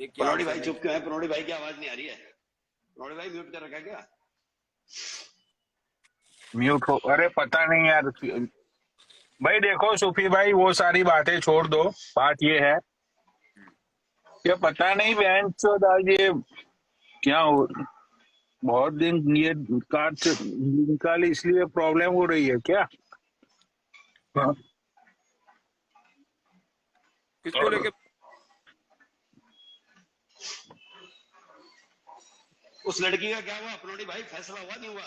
ये क्या पनौड़ी ऑप्शन भाई है? चुप क्यों है? पनौड़ी भाई की आवाज नहीं आ रही है। पनौड़ी भाई म्यूट कर रखा है क्या? म्यूट हो? अरे पता नहीं यार। भाई देखो सूफी भाई, वो सारी बातें छोड़ दो। बात ये है कि पता नहीं बहन चोद आज ये क्या हो, बहुत दिन ये कार्ड से निकाली इसलिए प्रॉब्लम हो रही है क्या? हाँ। किसको लेके? उस लड़की का क्या हुआ पनौड़ी भाई? फैसला हुआ नहीं हुआ?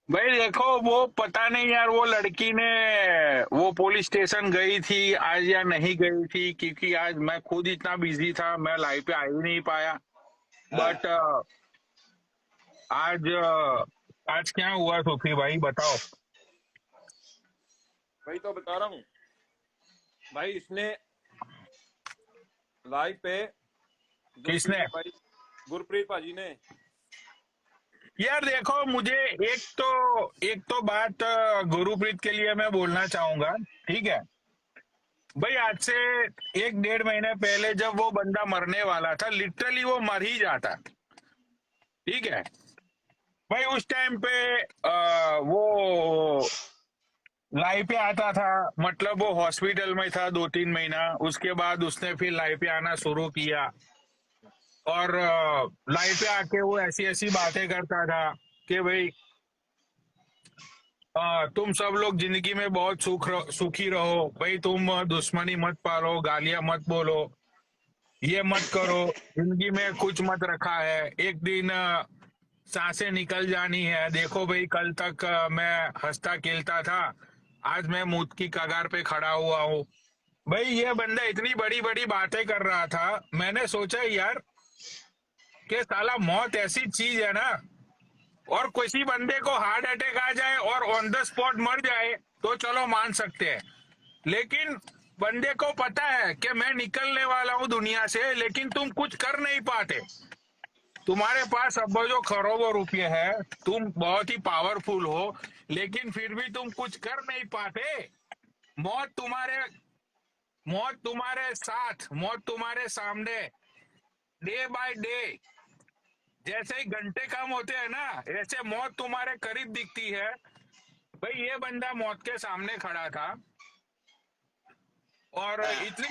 भाई देखो, वो पता नहीं यार, वो लड़की ने वो पुलिस स्टेशन गई थी आज या नहीं गई थी, क्योंकि आज मैं खुद इतना बिजी था, मैं लाइव पे आ ही नहीं पाया। हाँ। बट आज आज क्या हुआ सूफी भाई बताओ। भाई तो बता रहा हूँ भाई, इसने लाइव पे किसने? गुरप्रीत भाई, गुरप्रीत भाजी ने। यार देखो, मुझे एक तो बात गुरुप्रीत के लिए मैं बोलना चाहूंगा। ठीक है भाई, आज से 1 डेढ़ महीने पहले जब वो बंदा मरने वाला था, लिटरली वो मर ही जाता। ठीक है भाई, उस टाइम पे वो लाइव पे आता था, मतलब वो हॉस्पिटल में था 2-3 महीना, उसके बाद उसने फिर लाइव पे आना शुरू किया। और लाइव पे आके वो ऐसी ऐसी बातें करता था कि भाई तुम सब लोग जिंदगी में बहुत सुखी रहो भाई, तुम दुश्मनी मत पालो, गालियां मत बोलो, ये मत करो, जिंदगी में कुछ मत रखा है, एक दिन सांसें निकल जानी है। देखो भाई, कल तक मैं हंसता खेलता था, आज मैं मौत की कगार पे खड़ा हुआ हूँ। भाई ये बंदा इतनी बड़ी बड़ी बातें कर रहा था, मैंने सोचा यार कि साला मौत ऐसी चीज है ना, और किसी बंदे को हार्ट अटैक आ जाए और ऑन द स्पॉट मर जाए तो चलो मान सकते हैं, लेकिन बंदे को पता है कि मैं निकलने वाला हूं दुनिया से, लेकिन तुम कुछ कर नहीं पाते। तुम्हारे पास अब जो करोड़ों रुपये है, तुम बहुत ही पावरफुल हो, लेकिन फिर भी तुम कुछ कर नहीं पाते। मौत तुम्हारे मौत तुम्हारे साथ, मौत तुम्हारे सामने, डे बाय डे। जैसे ही घंटे कम होते हैं ना, ऐसे मौत तुम्हारे करीब दिखती है। भाई ये बंदा मौत के सामने खड़ा था और इतनी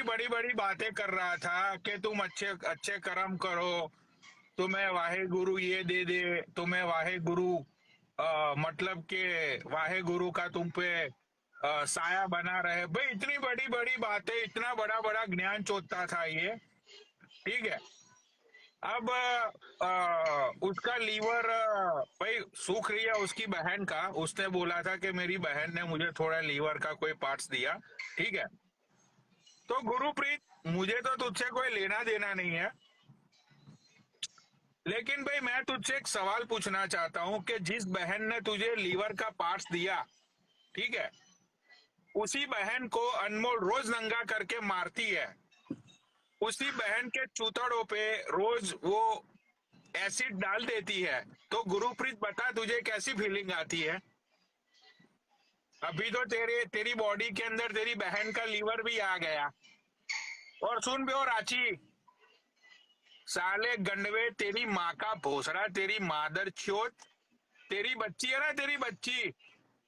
बड़ी बड़ी बातें कर रहा था कि तुम अच्छे अच्छे कर्म करो, तुम्हें वाहे गुरु ये दे दे, तुम्हें वाहे गुरु मतलब के वाहे गुरु का तुम पे साया बना रहे। भाई इतनी बड़ी बड़ी बातें, इतना बड़ा बड़ा ज्ञान चोदता था ये। ठीक है, अब उसका लीवर भाई सूख रही है उसकी बहन का। उसने बोला था कि मेरी बहन ने मुझे थोड़ा लीवर का कोई पार्ट्स दिया। ठीक है, तो गुरुप्रीत, मुझे तो तुझसे कोई लेना देना नहीं है, लेकिन भाई मैं तुझसे एक सवाल पूछना चाहता हूं कि जिस बहन ने तुझे लीवर का पार्ट्स दिया, ठीक है, उसी बहन को अनमोल रोज नंगा करके मारती है, उसी बहन के चूतड़ों पे रोज वो एसिड डाल देती है, तो गुरुप्रीत बता तुझे कैसी फीलिंग आती है? अभी तो तेरी बॉडी के अंदर तेरी बहन का लीवर भी आ गया। और सुन बे, और रांची साले गंडवे, तेरी माँ का भोसड़ा, तेरी मादर चोत, तेरी बच्ची है ना, तेरी बच्ची,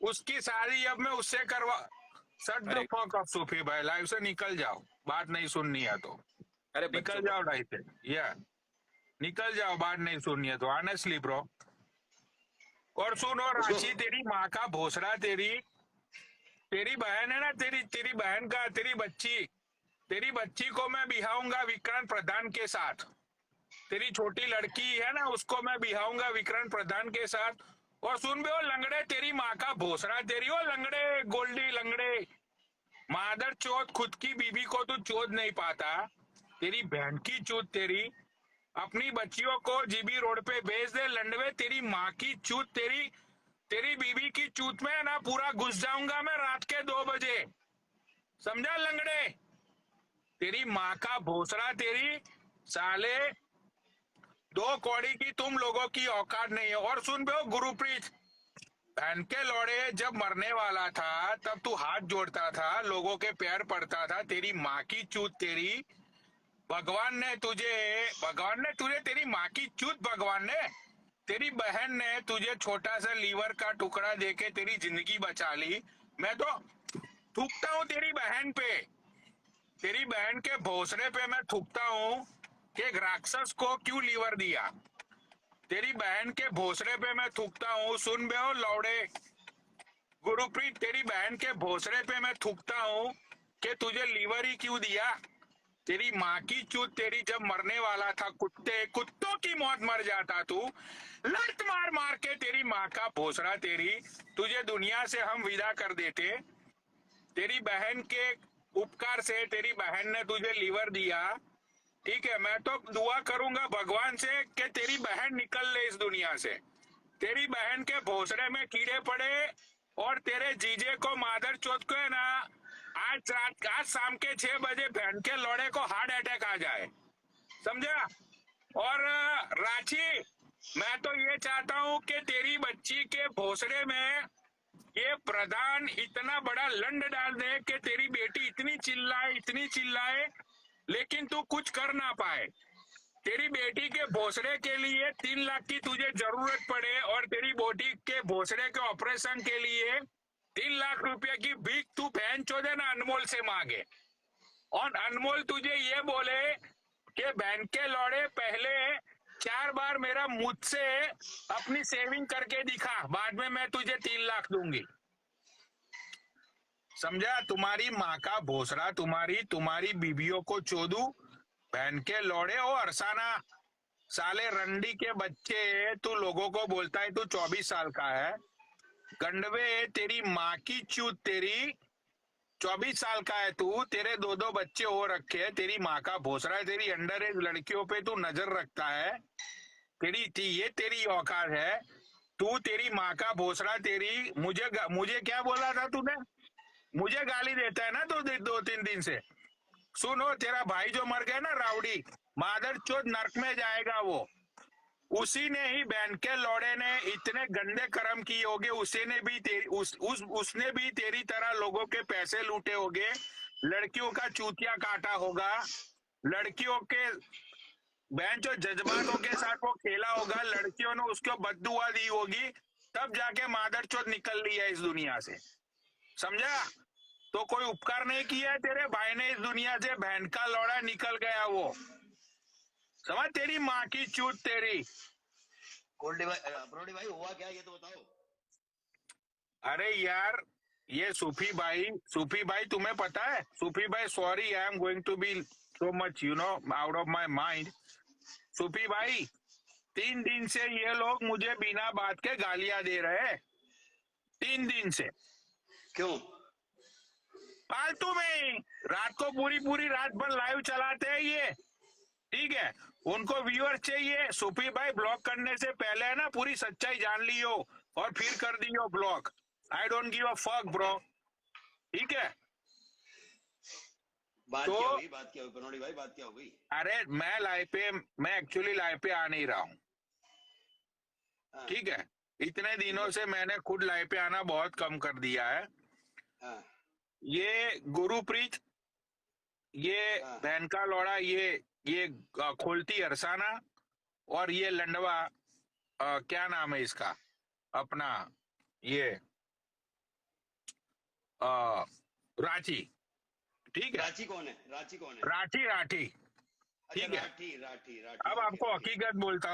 उसकी शादी अब मैं उससे करवा। शट द अरे फक अप सूफी भाई, लाइव से निकल जाओ, बात नहीं सुननी है तो अरे निकल बच्चों का। जाओ लाइव से। या निकल जाओ, बात नहीं सुननी है तो, ऑनेस्टली ब्रो। और सुन, और उसको रांची तेरी माँ का भोसड़ा, तेरी तेरी बहन है ना, तेरी तेरी बहन का, तेरी बच्ची को मैं बिहाऊंगा विक्रांत प्रधान के साथ। तेरी छोटी लड़की है ना, उसको मैं बिहाऊंगा विक्रांत प्रधान के साथ। और सुन बे, वो लंगड़े, तेरी माँ का भोसड़ा, तेरी वो लंगड़े, गोल्डी लंगड़े, मादर चोत, खुद की बीबी को तू चोद नहीं पाता, तेरी बहन की चूत तेरी। अपनी बच्चियों को जीबी रोड पे भेज दे लंडवे, तेरी माँ की चूत तेरी। तेरी बीबी की चूत में ना पूरा घुस जाऊंगा मैं रात के 2 बजे, समझा लंगड़े? तेरी माँ का भोसड़ा तेरी, साले 2 कौड़ी की तुम लोगों की औकात नहीं है। और सुन बे गुरुप्रीत, बहन के लौड़े जब मरने वाला था तब तू हाथ जोड़ता था, लोगों के पैर पड़ता था। तेरी माँ की चूत तेरी, भगवान ने तुझे तेरी माँ की चूत, भगवान ने, तेरी बहन ने तुझे छोटा सा लीवर का टुकड़ा देके तेरी जिंदगी बचा ली। मैं तो थूकता हूँ तेरी बहन पे, तेरी बहन के भोसड़े पे मैं थूकता हूँ कि एक राक्षस को क्यों लीवर दिया। तेरी बहन के भोसड़े पे मैं थूकता हूँ। सुन बे ओ लौड़े, गुरुप्रीत, तेरी बहन के भोसड़े पे मैं थूकता हूँ कि तुझे लीवर ही क्यों दिया। तेरी माँ की चूत तेरी, जब मरने वाला था कुत्तों की मौत मर जाता तू, लत मार मार के तेरी माँ का भोसड़ा तेरी, तुझे दुनिया से हम विदा कर देते। तेरी बहन के उपकार से तेरी बहन ने तुझे लीवर दिया। ठीक है, मैं तो दुआ करूंगा भगवान से कि तेरी बहन निकल ले इस दुनिया से, तेरी बहन के भोसड़े में कीड़े पड़े और तेरे जीजे को, मादर चौथ को है ना, आज शाम के 6 बजे बहन के लौड़े को हार्ट अटैक आ जाए, समझा। और रांची, मैं तो ये चाहता हूँ कि तेरी बच्ची के भोसड़े में ये प्रधान इतना बड़ा लंड डाल दे कि तेरी बेटी इतनी चिल्लाए लेकिन तू कुछ कर ना पाए। तेरी बेटी के भोसड़े के लिए 3 लाख की तुझे जरूरत पड़े और तेरी बेटी के भोसड़े के ऑपरेशन के लिए 3 लाख रुपए की भीख तू बहन चोदे ना अनमोल से मांगे, और अनमोल तुझे ये बोले कि बहन के लौड़े पहले 4 बार मेरा मुझसे अपनी सेविंग करके दिखा, बाद में मैं तुझे 3 लाख दूंगी, समझा। तुम्हारी माँ का भोसड़ा, तुम्हारी बीबियों को चोदू, बहन के लौड़े। ओ अरसाना, साले रंडी के बच्चे, तू लोगों को बोलता है तू 24 साल का है, गंडवे, तेरी माँ की चूत तेरी, 24 साल का है तू, तेरे 2 बच्चे हो रखे हैं, तेरी माँ का भोसड़ा है, तेरी अंडर एज लड़कियों पे तू नजर रखता है, ये तेरी औकात है। तू, तेरी माँ का भोसड़ा तेरी, मुझे क्या बोला था तूने, मुझे गाली देता है ना तो 2-3 दिन से। सुनो, तेरा भाई जो मर गया ना राउडी, मादर चोद नरक में जाएगा वो, उसी ने ही बहन के लौड़े ने इतने गंदे कर्म किए होंगे, उसने भी तेरी तरह लोगों के पैसे लूटे होंगे, लड़कियों का चूतिया काटा होगा, लड़कियों के बहन जो जज्बातों के साथ वो खेला होगा, लड़कियों ने उसको बद्दुआ दी होगी, तब जाके मादर चोद निकल ली है इस दुनिया से, समझा। तो कोई उपकार नहीं किया है तेरे भाई ने इस दुनिया से, बहन का लौड़ा निकल गया वो, समझ। तेरी माँ की चूत तेरी। गोल्डी भाई, प्रोडी भाई, हुआ क्या ये तो बताओ। अरे यार, ये सूफी भाई तुम्हें पता है, सूफी भाई, sorry, I am going to be so much out of my mind. Sufi भाई, 3 दिन से ये लोग मुझे बिना बात के गालियां दे रहे हैं, 3 दिन से। क्यों? फालतू में ही, रात को पूरी रात भर लाइव चलाते हैं ये, ठीक है, उनको व्यूअर चाहिए। सूफी भाई, ब्लॉक करने से पहले है ना पूरी सच्चाई जान लियो और फिर कर दियो block. I don't give a fuck bro, ठीक है। बात तो क्या हुई, प्रोडी भाई, बात क्या हो गई? अरे मैं एक्चुअली लाइव पे आ नहीं रहा हूँ, हाँ, ठीक है। इतने दिनों से मैंने खुद लाइव पे आना बहुत कम कर दिया है। हाँ, ये गुरुप्रीत, ये हाँ। बहन का लौड़ा, ये खोलती अरसाना, और ये लंडवा, क्या नाम है इसका अपना, ये रांची, ठीक है, रांची कौन है? राठी, अच्छा, ठीक है। राठी। अब आपको हकीकत बोलता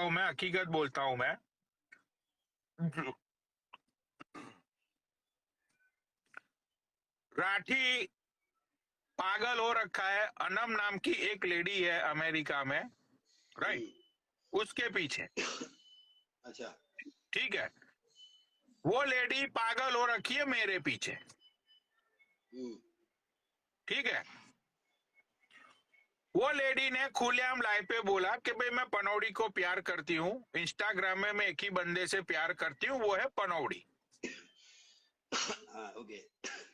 हूं मैं, राठी पागल हो रखा है। अनम नाम की एक लेडी है अमेरिका में, राइट, उसके पीछे, अच्छा। ठीक है। वो लेडी पागल हो रखी है मेरे पीछे, ठीक है। वो लेडी ने खुलेआम लाइव पे बोला कि भाई मैं पनौड़ी को प्यार करती हूँ, इंस्टाग्राम में मैं एक ही बंदे से प्यार करती हूँ, वो है पनौड़ी। हाँ, ओके।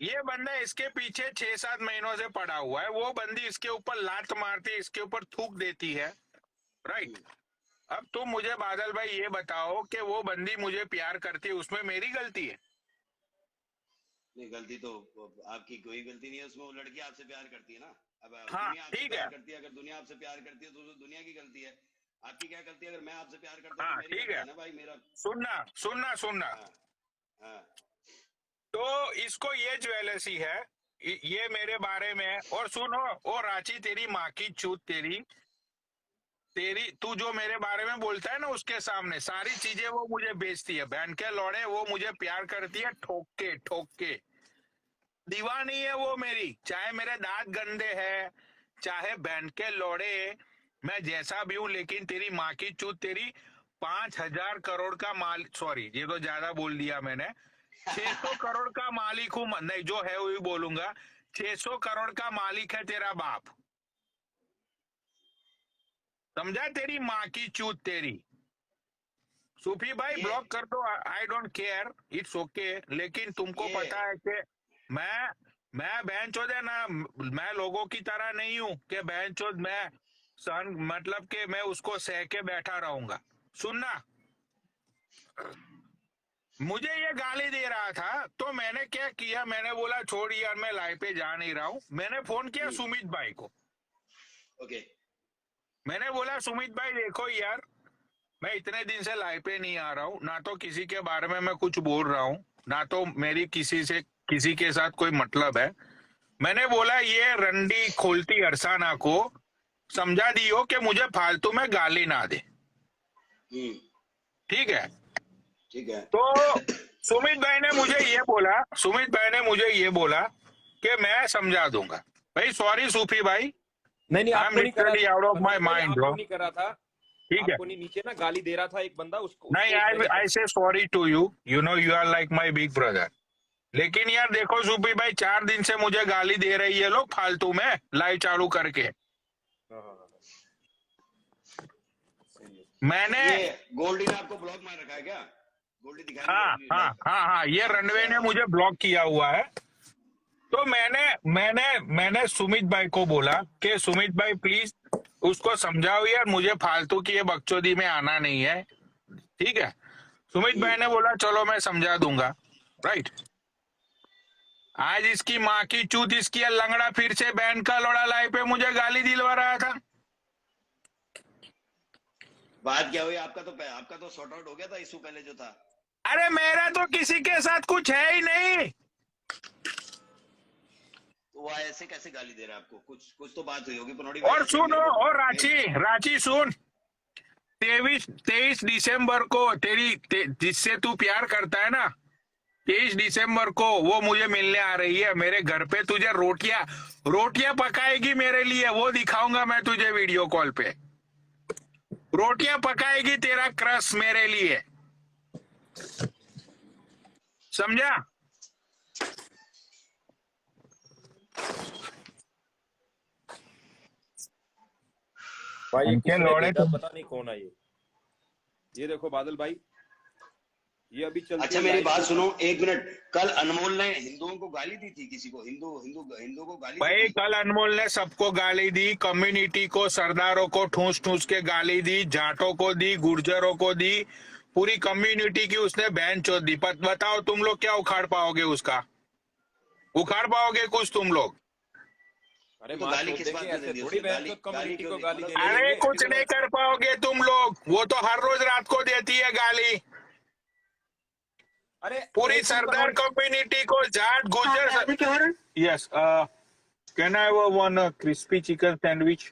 ये बंदा इसके पीछे 6-7 महीनों से पड़ा हुआ है, वो बंदी इसके ऊपर लात मारती है, इसके ऊपर थूक देती है, राइट। अब तुम मुझे बादल भाई ये बताओ कि वो बंदी मुझे प्यार करती है, उसमें मेरी गलती है? नहीं, गलती तो आपकी कोई गलती नहीं है उसमें, वो लड़की आपसे प्यार करती है ना। अब हाँ दुनिया आपसे ठीक है। प्यार करती है, अगर दुनिया आपसे प्यार करती है तो दुनिया की गलती है। आपकी क्या गलती है? अगर मैं आपसे प्यार करता हूँ तो हाँ मेरी ठीक गलती है, है ना भाई, मेरा। सुनना सुनना सुनना। हाँ हाँ। तो इसको ये ज्वेलसी है, ये मेरे बारे में है। और सुनो, ओ रांची तेरी माँ की चूत, तेरी तेरी तू जो मेरे बारे में बोलता है ना, उसके सामने सारी चीजें वो मुझे बेचती है। बहन के लौड़े, वो मुझे प्यार करती है ठोक के ठोक के। दीवानी है वो मेरी, चाहे मेरे दांत गंदे हैं, चाहे बहन के लौड़े मैं जैसा भी हूं, लेकिन तेरी माँ की चूत तेरी 5,000 करोड़ का माल, सॉरी ये तो ज्यादा बोल दिया मैंने, 600 करोड़ का मालिक हूं, नहीं जो है वही बोलूंगा। 600 करोड़ का मालिक है तेरा बाप, समझा? तेरी माँ की चूत तेरी। सूफी भाई ये ब्लॉक कर दो, I don't care, it's okay. लेकिन तुमको ये पता है कि मैं मैं बहन चोद है ना, मैं लोगों की तरह नहीं हूं कि बहन चोद मैं सन मतलब कि मैं उसको सह के बैठा रहूंगा। सुनना, मुझे ये गाली दे रहा था तो मैंने क्या किया, मैंने बोला छोड़ यार, मैं लाइव पे जा नहीं रहा हूं। मैंने फोन किया सुमित भाई को, ओके। मैंने बोला सुमित भाई देखो यार, मैं इतने दिन से लाइव पे नहीं आ रहा हूँ, ना तो किसी के बारे में मैं कुछ बोल रहा हूँ, ना तो मेरी किसी से किसी के साथ कोई मतलब है। मैंने बोला ये रंडी खोलती अरसाना को समझा दियो कि मुझे फालतू में गाली ना दे, हम्म। ठीक है? ठीक है। तो सुमित भाई ने मुझे ये बोला, सुमित भाई ने मुझे ये बोला कि मैं समझा दूंगा। भाई सॉरी सूफी भाई, नहीं नहीं, आई एम आपको नहीं करा लिटरली था आउट ऑफ माई मनोज भाई, माइंड आपको ब्रो, नहीं करा था। ठीक है? आपको नहीं, नीचे ना गाली दे रहा था एक बंदा, उसको नहीं, उसको मैंने I say sorry to you, you know you are like my big brother. लेकिन यार देखो सूफी भाई, 4 दिन से मुझे गाली दे रही है लोग फालतू में लाइव चालू करके। हाँ हाँ हाँ, सही है। मैंने, ये गोल्डी ने आपको ब्लॉक मार रखा है क्या? गोल्डी दिखाई नहीं हाँ दे रही हाँ लाइक। हाँ हाँ, ये रनवे ने अच्छा। मुझे ब्लॉक किया हुआ है। तो मैंने सुमित भाई को बोला कि सुमित भाई प्लीज उसको समझाओ यार, मुझे फालतू की ये बकचोदी में आना नहीं है, ठीक है? सुमित भाई ने बोला चलो मैं समझा दूंगा, राइट? आज इसकी माँ की चूत, इसकी ये लंगड़ा फिर से बहन का लोड़ा लाई पे मुझे गाली दिलवा रहा था। बात क्या हुई? आपका तो सॉर्ट आउट हो गया था इशू पहले जो था। अरे मेरा तो किसी के साथ कुछ है ही नहीं। तो वो ऐसे कैसे गाली दे रहा है आपको? कुछ कुछ तो बात हुई होगी पनौड़ी भाई, और ऐसे सुनो, मेरे को और रांची रांची सुन, 23 दिसंबर को जिससे तू प्यार करता है ना, 23 दिसंबर को वो मुझे मिलने आ रही है मेरे घर पे। तुझे रोटियां रोटियां पकाएगी मेरे लिए, वो दिखाऊंगा मैं तुझे वीडियो कॉल पे। रोटियां पकाएगी तेरा क्रश मेरे लिए, समझा? भाई ये उनके किसने लौड़े भेजा, तुम। पता नहीं कौन है ये देखो बादल भाई, ये अभी चलती अच्छा है मेरी लाइव बात के सुनो, ऊपर। एक मिनट। कल अनमोल ने हिंदुओं को गाली दी थी, किसी को हिंदू हिंदू हिंदू को गाली दी भाई थी। कल अनमोल ने सबको गाली दी, कम्युनिटी को, सरदारों को ठूस ठूस के गाली दी, जाटों को दी, गुर्जरों को दी, पूरी कम्युनिटी की उसने बहन चोद दी। बताओ तुम लोग क्या उखाड़ पाओगे उसका? उखाड़ पाओगे कुछ तुम लोग? अरे तो माँ गाली चोद किस देंगे, बात में दे ऐसे दी थोड़ी उसने? बहन गाली चोद गाली कम्युनिटी क्यों को दी? गाली मतलब देने अरे देंगे। कुछ नहीं कर पाओगे तुम लोग, वो तो हर रोज रात को देती है गाली। अरे पूरी एक दिन सरदार पनौड़ी, कम्युनिटी को, Jat Gurjar. Yes, can I have one crispy chicken sandwich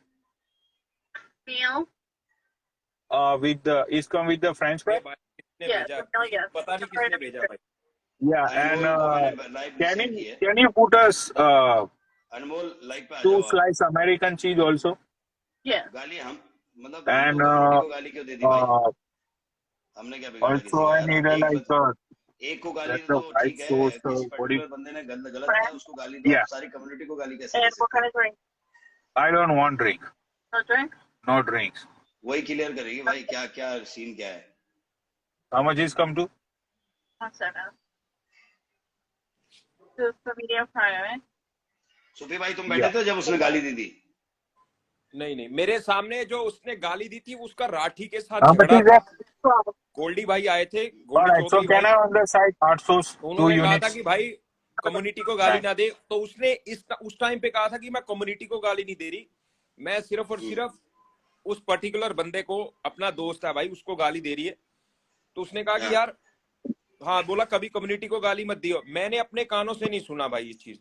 with the is come with the French fry? ये भाई किसने भेजा, पता नहीं किसने भेजा भाई। Yeah, and अनमोल को मैंने लाइव मैसेज की है। can you put us Anmol live पे आ 2 जाओ आप। slice American cheese also? गाली हम मतलब हिंदू And कम्युनिटी को गाली क्यों दे दी भाई? हमने क्या बिगाड़ा किसी also का I यार? need आप a एक like एक को गाली that's दे the तो white ठीक sauce. है, किसी What do you? पर्टिकुलर बंदे ने गलत किया उसको गाली दो, आप Yeah, सारी कम्युनिटी को गाली कैसे दे सकते हो? I don't want drink. No drinks. वही क्लियर करेगी भाई, क्या क्या सीन क्या है? How much is come to? सूफी भाई तुम बैठे Yeah. थे जब उसने गाली दी थी? नहीं नहीं, मेरे सामने जो उसने गाली दी थी उसका राठी के साथ हाँ, but झगड़ा is था। that गोल्डी भाई आए थे, Goldy alright? So Chaudhary can भाई, I on the side part source तो 2 उन्होंने कहा था units? कि भाई कम्युनिटी को गाली ना दे, तो उसने उस टाइम पे कहा था कि मैं कम्युनिटी को गाली नहीं दे रही, मैं सिर्फ और सिर्फ उस पर्टिकुलर बंदे को, अपना दोस्त है भाई, उसको गाली दे रही है। तो उसने कहा कि यार, हाँ बोला कभी कम्युनिटी को गाली मत दियो। मैंने अपने कानों से नहीं सुना भाई इस चीज।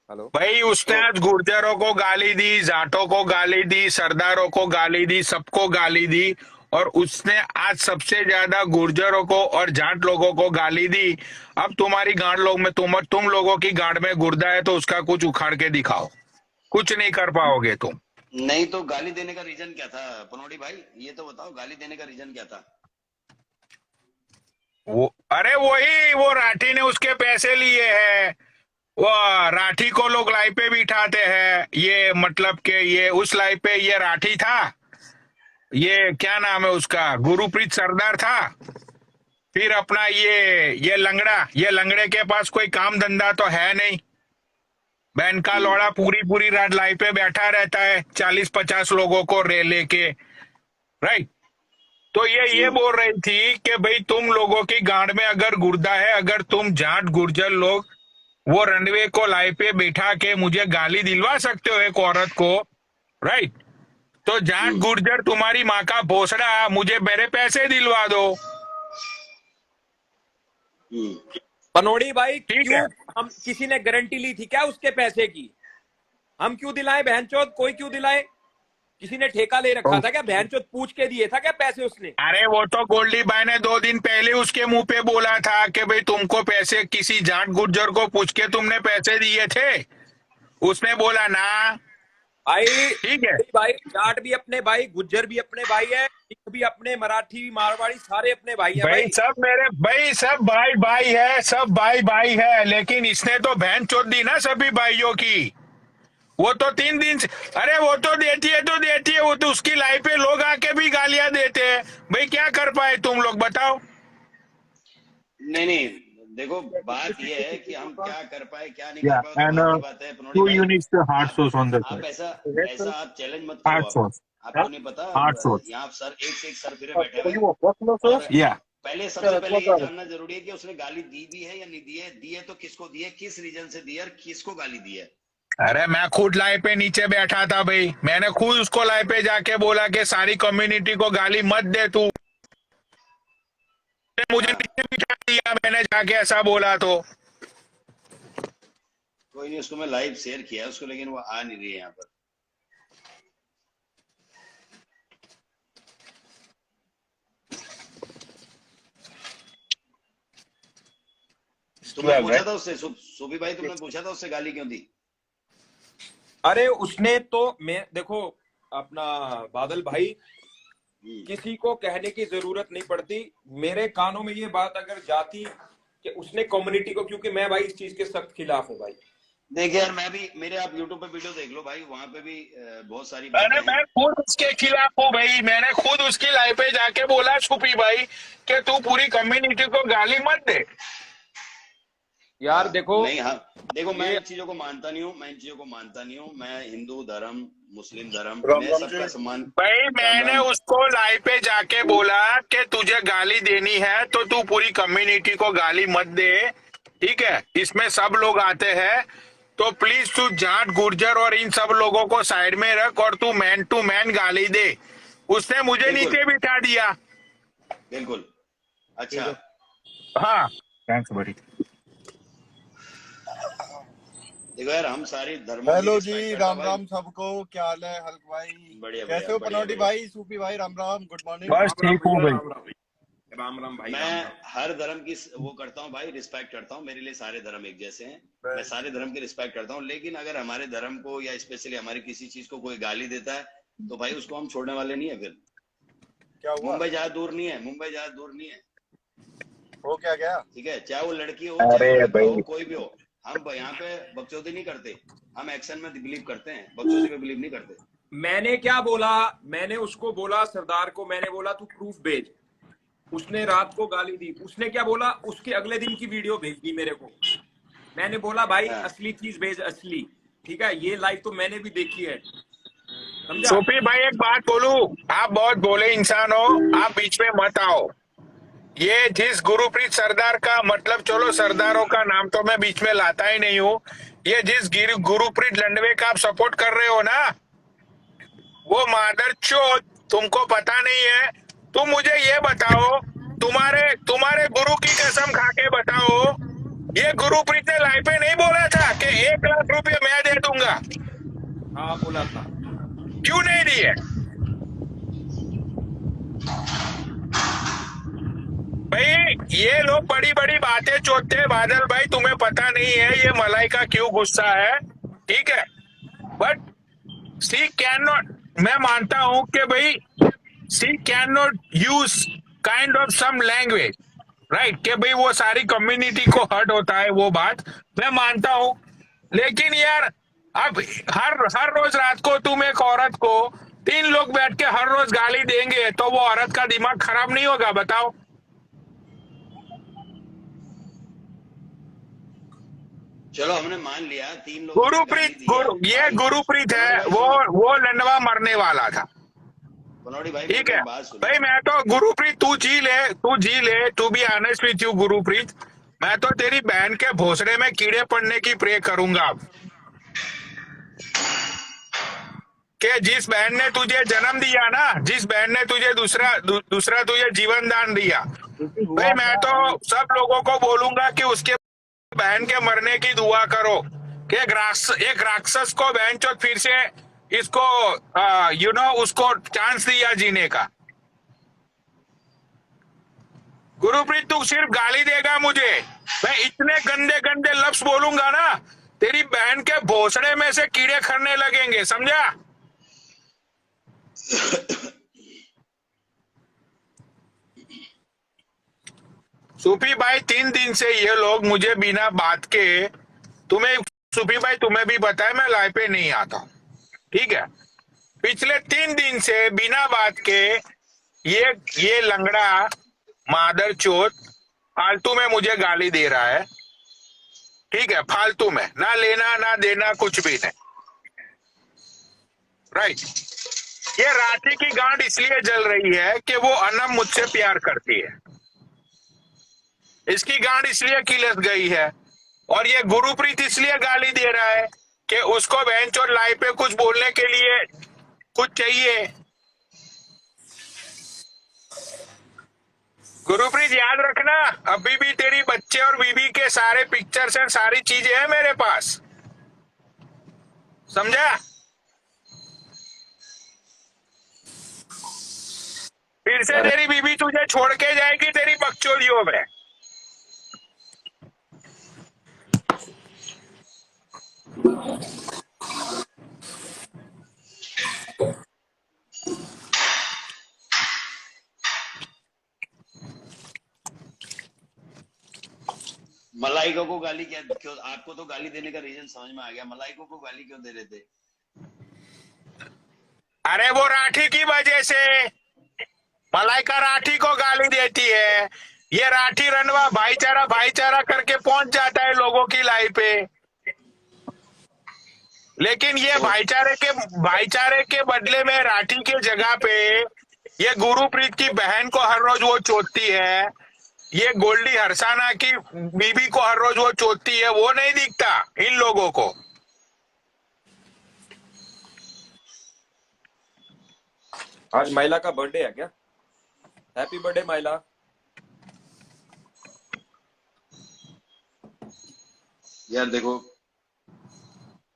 हेलो भाई उसने आज गुर्जरों को गाली दी, जाटों को गाली दी, सरदारों को गाली दी, सबको गाली दी, और उसने आज सबसे ज्यादा गुर्जरों को और जाट लोगों को गाली दी। अब तुम्हारी गांड लोग में तुम लोगों की गांड में गुर्दा है तो उसका कुछ उखाड़ के दिखाओ, कुछ नहीं कर पाओगे तुम। नहीं तो गाली देने का रीजन क्या था पनौड़ी भाई, ये तो बताओ, गाली देने का रीजन क्या था? अरे वो राठी ने उसके पैसे लिए हैं, वो राठी को लोग लाई पे बिठाते हैं, ये मतलब के ये उस लाई पे ये राठी था, ये क्या नाम है उसका, गुरुप्रीत सरदार था, फिर अपना ये लंगड़े के पास कोई काम धंधा तो है नहीं, बहन का लौड़ा पूरी रात लाई पे बैठा रहता है 40-50 लोगों को रे लेके, राइट। तो ये बोल रही थी कि भाई तुम लोगों की गांड में अगर गुर्दा है, अगर तुम जाट गुर्जर लोग वो रनवे को लाई पे बैठा के मुझे गाली दिलवा सकते हो एक औरत को, राइट, तो जाट गुर्जर तुम्हारी माँ का भोसड़ा, मुझे मेरे पैसे दिलवा दो। पनौड़ी भाई, ठीक क्यों है, हम किसी ने गारंटी ली थी क्या उसके पैसे की? हम क्यों दिलाए बहनचोद? कोई क्यों दिलाए? किसी ने ठेका ले रखा था क्या? बहनचोद पूछ के दिए था क्या पैसे उसने? अरे वो तो गोल्डी भाई ने 2 दिन पहले उसके मुंह पे बोला था कि भाई तुमको पैसे किसी जाट गुर्जर को पूछ के तुमने पैसे दिए थे, उसने बोला ना। भाई ठीक है भाई, जाट भी अपने भाई, गुज्जर भी अपने भाई है, सिख भी अपने, मराठी मारवाड़ी सारे अपने भाई है भाई, भाई। सब मेरे भाई, सब भाई भाई है, सब भाई भाई है, लेकिन इसने तो बहन चोद दी ना सभी भाइयों की। वो तो 3 दिन से, अरे वो तो देती है, वो तो उसकी लाइफ पे लोग आके भी गालियां देते हैं। भाई क्या कर पाए तुम लोग बताओ? नहीं देखो, बात ये है कि हम क्या कर पाए क्या नहीं कर पाए, तो बात की बात है पनौड़ी 2 भाई। units to hard source on the आप side. ऐसा आप चैलेंज मत Hard करो। source. आपको नहीं पता, Hard source. यहाँ सर एक से एक सर फिरे बैठे हुए। और Yeah. पहले सबसे पहले ये जानना जरूरी है कि उसने गाली दी भी है या नहीं दी है, दी है तो किसको दी है, किस रीजन से दी है, और किसको गाली दी है। अरे मैं खुद लाई पे नीचे बैठा था भाई, मैंने खुद उसको लाई पे जाके बोला कि सारी कम्युनिटी को गाली मत दे तू, मुझे नीचे बिठा दिया, मैंने जाके ऐसा बोला तो। कोई नहीं, उसको मैं लाइव शेयर किया उसको, लेकिन वो आ नहीं रही है यहाँ पर। तुमने पूछा था उससे, सुबी भाई तुमने पूछा था उससे गाली क्यों दी? अरे उसने तो, मैं देखो अपना बादल भाई, किसी को कहने की जरूरत नहीं पड़ती, मेरे कानों में ये बात अगर जाती कि उसने कम्युनिटी को, क्योंकि मैं भाई इस चीज के सख्त खिलाफ हूँ भाई। देखिए यार, मैं भी, मेरे आप यूट्यूब पे वीडियो देख लो भाई, वहां पे भी बहुत सारी अरे बातें मैं हैं। खुद उसके खिलाफ हूँ भाई, मैंने खुद उसकी लाइफ पे जाके बोला सुपी भाई कि तू पूरी कम्युनिटी को गाली मत दे। यार देखो, नहीं, हाँ देखो, मैं इन चीजों को मानता नहीं हूँ, मैं हिंदू धर्म, मुस्लिम धर्म, मैं सबका सम्मान। भाई मैंने उसको लाइव पे जाके बोला कि तुझे गाली देनी है तो तू पूरी कम्युनिटी को गाली मत दे, ठीक है, इसमें सब लोग आते हैं, तो प्लीज तू जाट गुर्जर और इन सब लोगों को साइड में रख और तू मैन टू मैन गाली दे। उसने मुझे नीचे बिठा दिया। बिल्कुल, अच्छा, हाँ, थैंक्स बड़ी। देखो यार, हम सारे धर्मों हेलो की जी, respect राम करता राम सबको, क्या हाल है हल्क भाई? बढ़िया कैसे हो बढ़िया पनौटी भाई, सूफी भाई, राम राम, गुड मॉर्निंग। बस ठीक हूँ भाई। राम राम भाई। मैं हर धर्म की वो करता हूँ भाई, रिस्पेक्ट करता हूँ, मेरे लिए सारे धर्म एक जैसे हैं, मैं सारे धर्म की रिस्पेक्ट करता हूँ, लेकिन अगर हमारे धर्म को या स्पेशली हमारी किसी चीज को कोई गाली देता है तो भाई उसको हम छोड़ने वाले नहीं है। फिर क्या हुआ? मुंबई ज्यादा दूर नहीं है, हो क्या गया? ठीक है, चाहे वो लड़की हो, अरे चाहे वो लड़का हो, भाई। कोई भी हो, हम यहाँ पे बकचोदी नहीं करते, हम एक्शन में बिलीव करते हैं, बकचोदी में बिलीव नहीं करते। मैंने क्या बोला, मैंने उसको बोला, सरदार को मैंने बोला तू प्रूफ भेज, उसने रात को गाली दी। उसने क्या बोला, उसके अगले दिन की वीडियो भेज दी मेरे को। मैंने बोला भाई असली चीज भेज, असली, ठीक है, ये लाइव तो मैंने भी देखी है। समझा? सोफी भाई एक बात बोलूं, आप बहुत भोले इंसान हो, आप बीच में मत आओ। ये जिस गुरुप्रीत सरदार का मतलब, चलो सरदारों का नाम तो मैं बीच में लाता ही नहीं हूँ। ये जिस गुरुप्रीत लंडवे का आप सपोर्ट कर रहे हो ना, वो मादर चोद, तुमको पता नहीं है। तुम मुझे ये बताओ, तुम्हारे तुम्हारे गुरु की कसम खा के बताओ, ये गुरुप्रीत ने लाइव पे नहीं बोला था कि 1 लाख रुपए मैं दे दूंगा? हाँ बोला था। क्यों नहीं दिए भाई? ये लोग बड़ी बड़ी बातें चोदते हैं बादल भाई, तुम्हें पता नहीं है ये मलाई का क्यों गुस्सा है, ठीक है? बट सी कैन नॉट, मैं मानता हूं कि भाई she can not use kind of some language, right? कि भाई वो सारी कम्युनिटी को हर्ट होता है, वो बात मैं मानता हूं। लेकिन यार अब हर हर रोज रात को तुम एक औरत को 3 लोग बैठ के हर रोज गाली देंगे तो वो औरत का दिमाग खराब नहीं होगा? बताओ। चलो हमने मान लिया 3 लोगों ने गाली गुरुप्रीत दी है ये भाई। गुरुप्रीत है, बनोड़ी भाई वो सुनो, वो लंडवा मरने वाला था, बनोड़ी भाई ठीक मेरी है? एक बात सुनो। भाई मैं तो गुरुप्रीत, तू जी ले, to be honest with you Gurpreet, मैं तो तेरी बहन के भोसड़े में कीड़े पड़ने की प्रे करूंगा अब। कि जिस बहन ने तुझे जन्म दिया ना, जिस बहन ने तुझे दूसरा तुझे जीवन दान दिया, क्योंकि भाई हुआ मैं क्या तो सब लोगों को बोलूंगा कि उसके बहन के मरने की दुआ करो कि एक राक्षस को बहन चोद फिर से इसको उसको चांस दिया जीने का। गुरुप्रीत तू सिर्फ गाली देगा मुझे, मैं इतने गंदे गंदे लफ्ज बोलूंगा ना, तेरी बहन के भोसड़े में से कीड़े खड़ने लगेंगे, समझा? सूफी भाई 3 दिन से ये लोग मुझे बिना बात के, तुम्हें सूफी भाई तुम्हें भी पता है मैं लाइव पे नहीं आता हूं, ठीक है? पिछले 3 दिन से बिना बात के ये लंगड़ा मादर चोत फालतू में मुझे गाली दे रहा है, ठीक है? फालतू में, ना लेना ना देना, कुछ भी नहीं, राइट? ये राठी की गांड इसलिए जल रही है कि वो अनम मुझसे प्यार करती है, इसकी गांड इसलिए किलस गई है। और ये गुरुप्रीत इसलिए गाली दे रहा है कि उसको बेंच और लाइव पे कुछ बोलने के लिए कुछ चाहिए। गुरुप्रीत याद रखना, अभी भी तेरी बच्चे और बीबी के सारे पिक्चर्स एंड सारी चीजें हैं मेरे पास, समझा? फिर से तेरी बीबी तुझे छोड़ के जाएगी तेरी बकचोदियों में। मलाइका को गाली क्या क्यों? आपको तो गाली देने का रीजन समझ में आ गया, मलाइका को गाली क्यों दे रहे थे? अरे वो राठी की वजह से, मलाइका राठी को गाली देती है, ये राठी रनवा भाईचारा करके पहुंच जाता है लोगों की लाइफ पे, लेकिन ये तो भाईचारे के बदले में राठी के जगह पे ये गुरुप्रीत की बहन को हर रोज वो चोदती है, ये गोल्डी हरसाना की बीबी को हर रोज वो चोदती है, वो नहीं दिखता इन लोगों को। आज महिला का बर्थडे है क्या? हैप्पी बर्थडे महिला। यार देखो,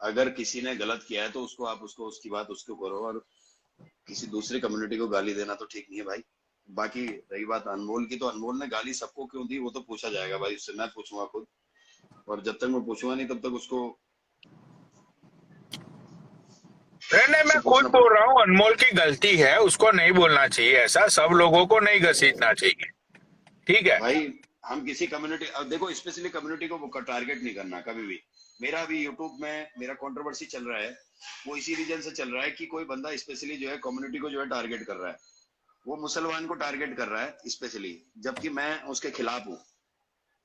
अगर किसी ने गलत किया है तो उसको उसकी बात उसको करो, और किसी दूसरी कम्युनिटी को गाली देना तो ठीक नहीं है भाई। बाकी रही बात अनमोल की, तो अनमोल ने गाली सबको क्यों दी वो तो पूछा जाएगा भाई, उससे मैं पूछूंगा खुद, और जब तक मैं पूछूंगा नहीं तब तक उसको नहीं, मैं खुद बोल रहा हूँ अनमोल की गलती है, उसको नहीं बोलना चाहिए ऐसा, सब लोगों को नहीं घसीटना चाहिए, ठीक है? भाई। हम किसी कम्युनिटी, अब देखो स्पेशली कम्युनिटी को टारगेट नहीं करना कभी भी। मेरा अभी यूट्यूब में मेरा कंट्रोवर्सी चल रहा है, वो इसी रीजन से चल रहा है कि कोई बंदा स्पेशली जो है कम्युनिटी को जो है टारगेट कर रहा है, वो मुसलमान को टारगेट कर रहा है स्पेशली, जबकि मैं उसके खिलाफ हूँ।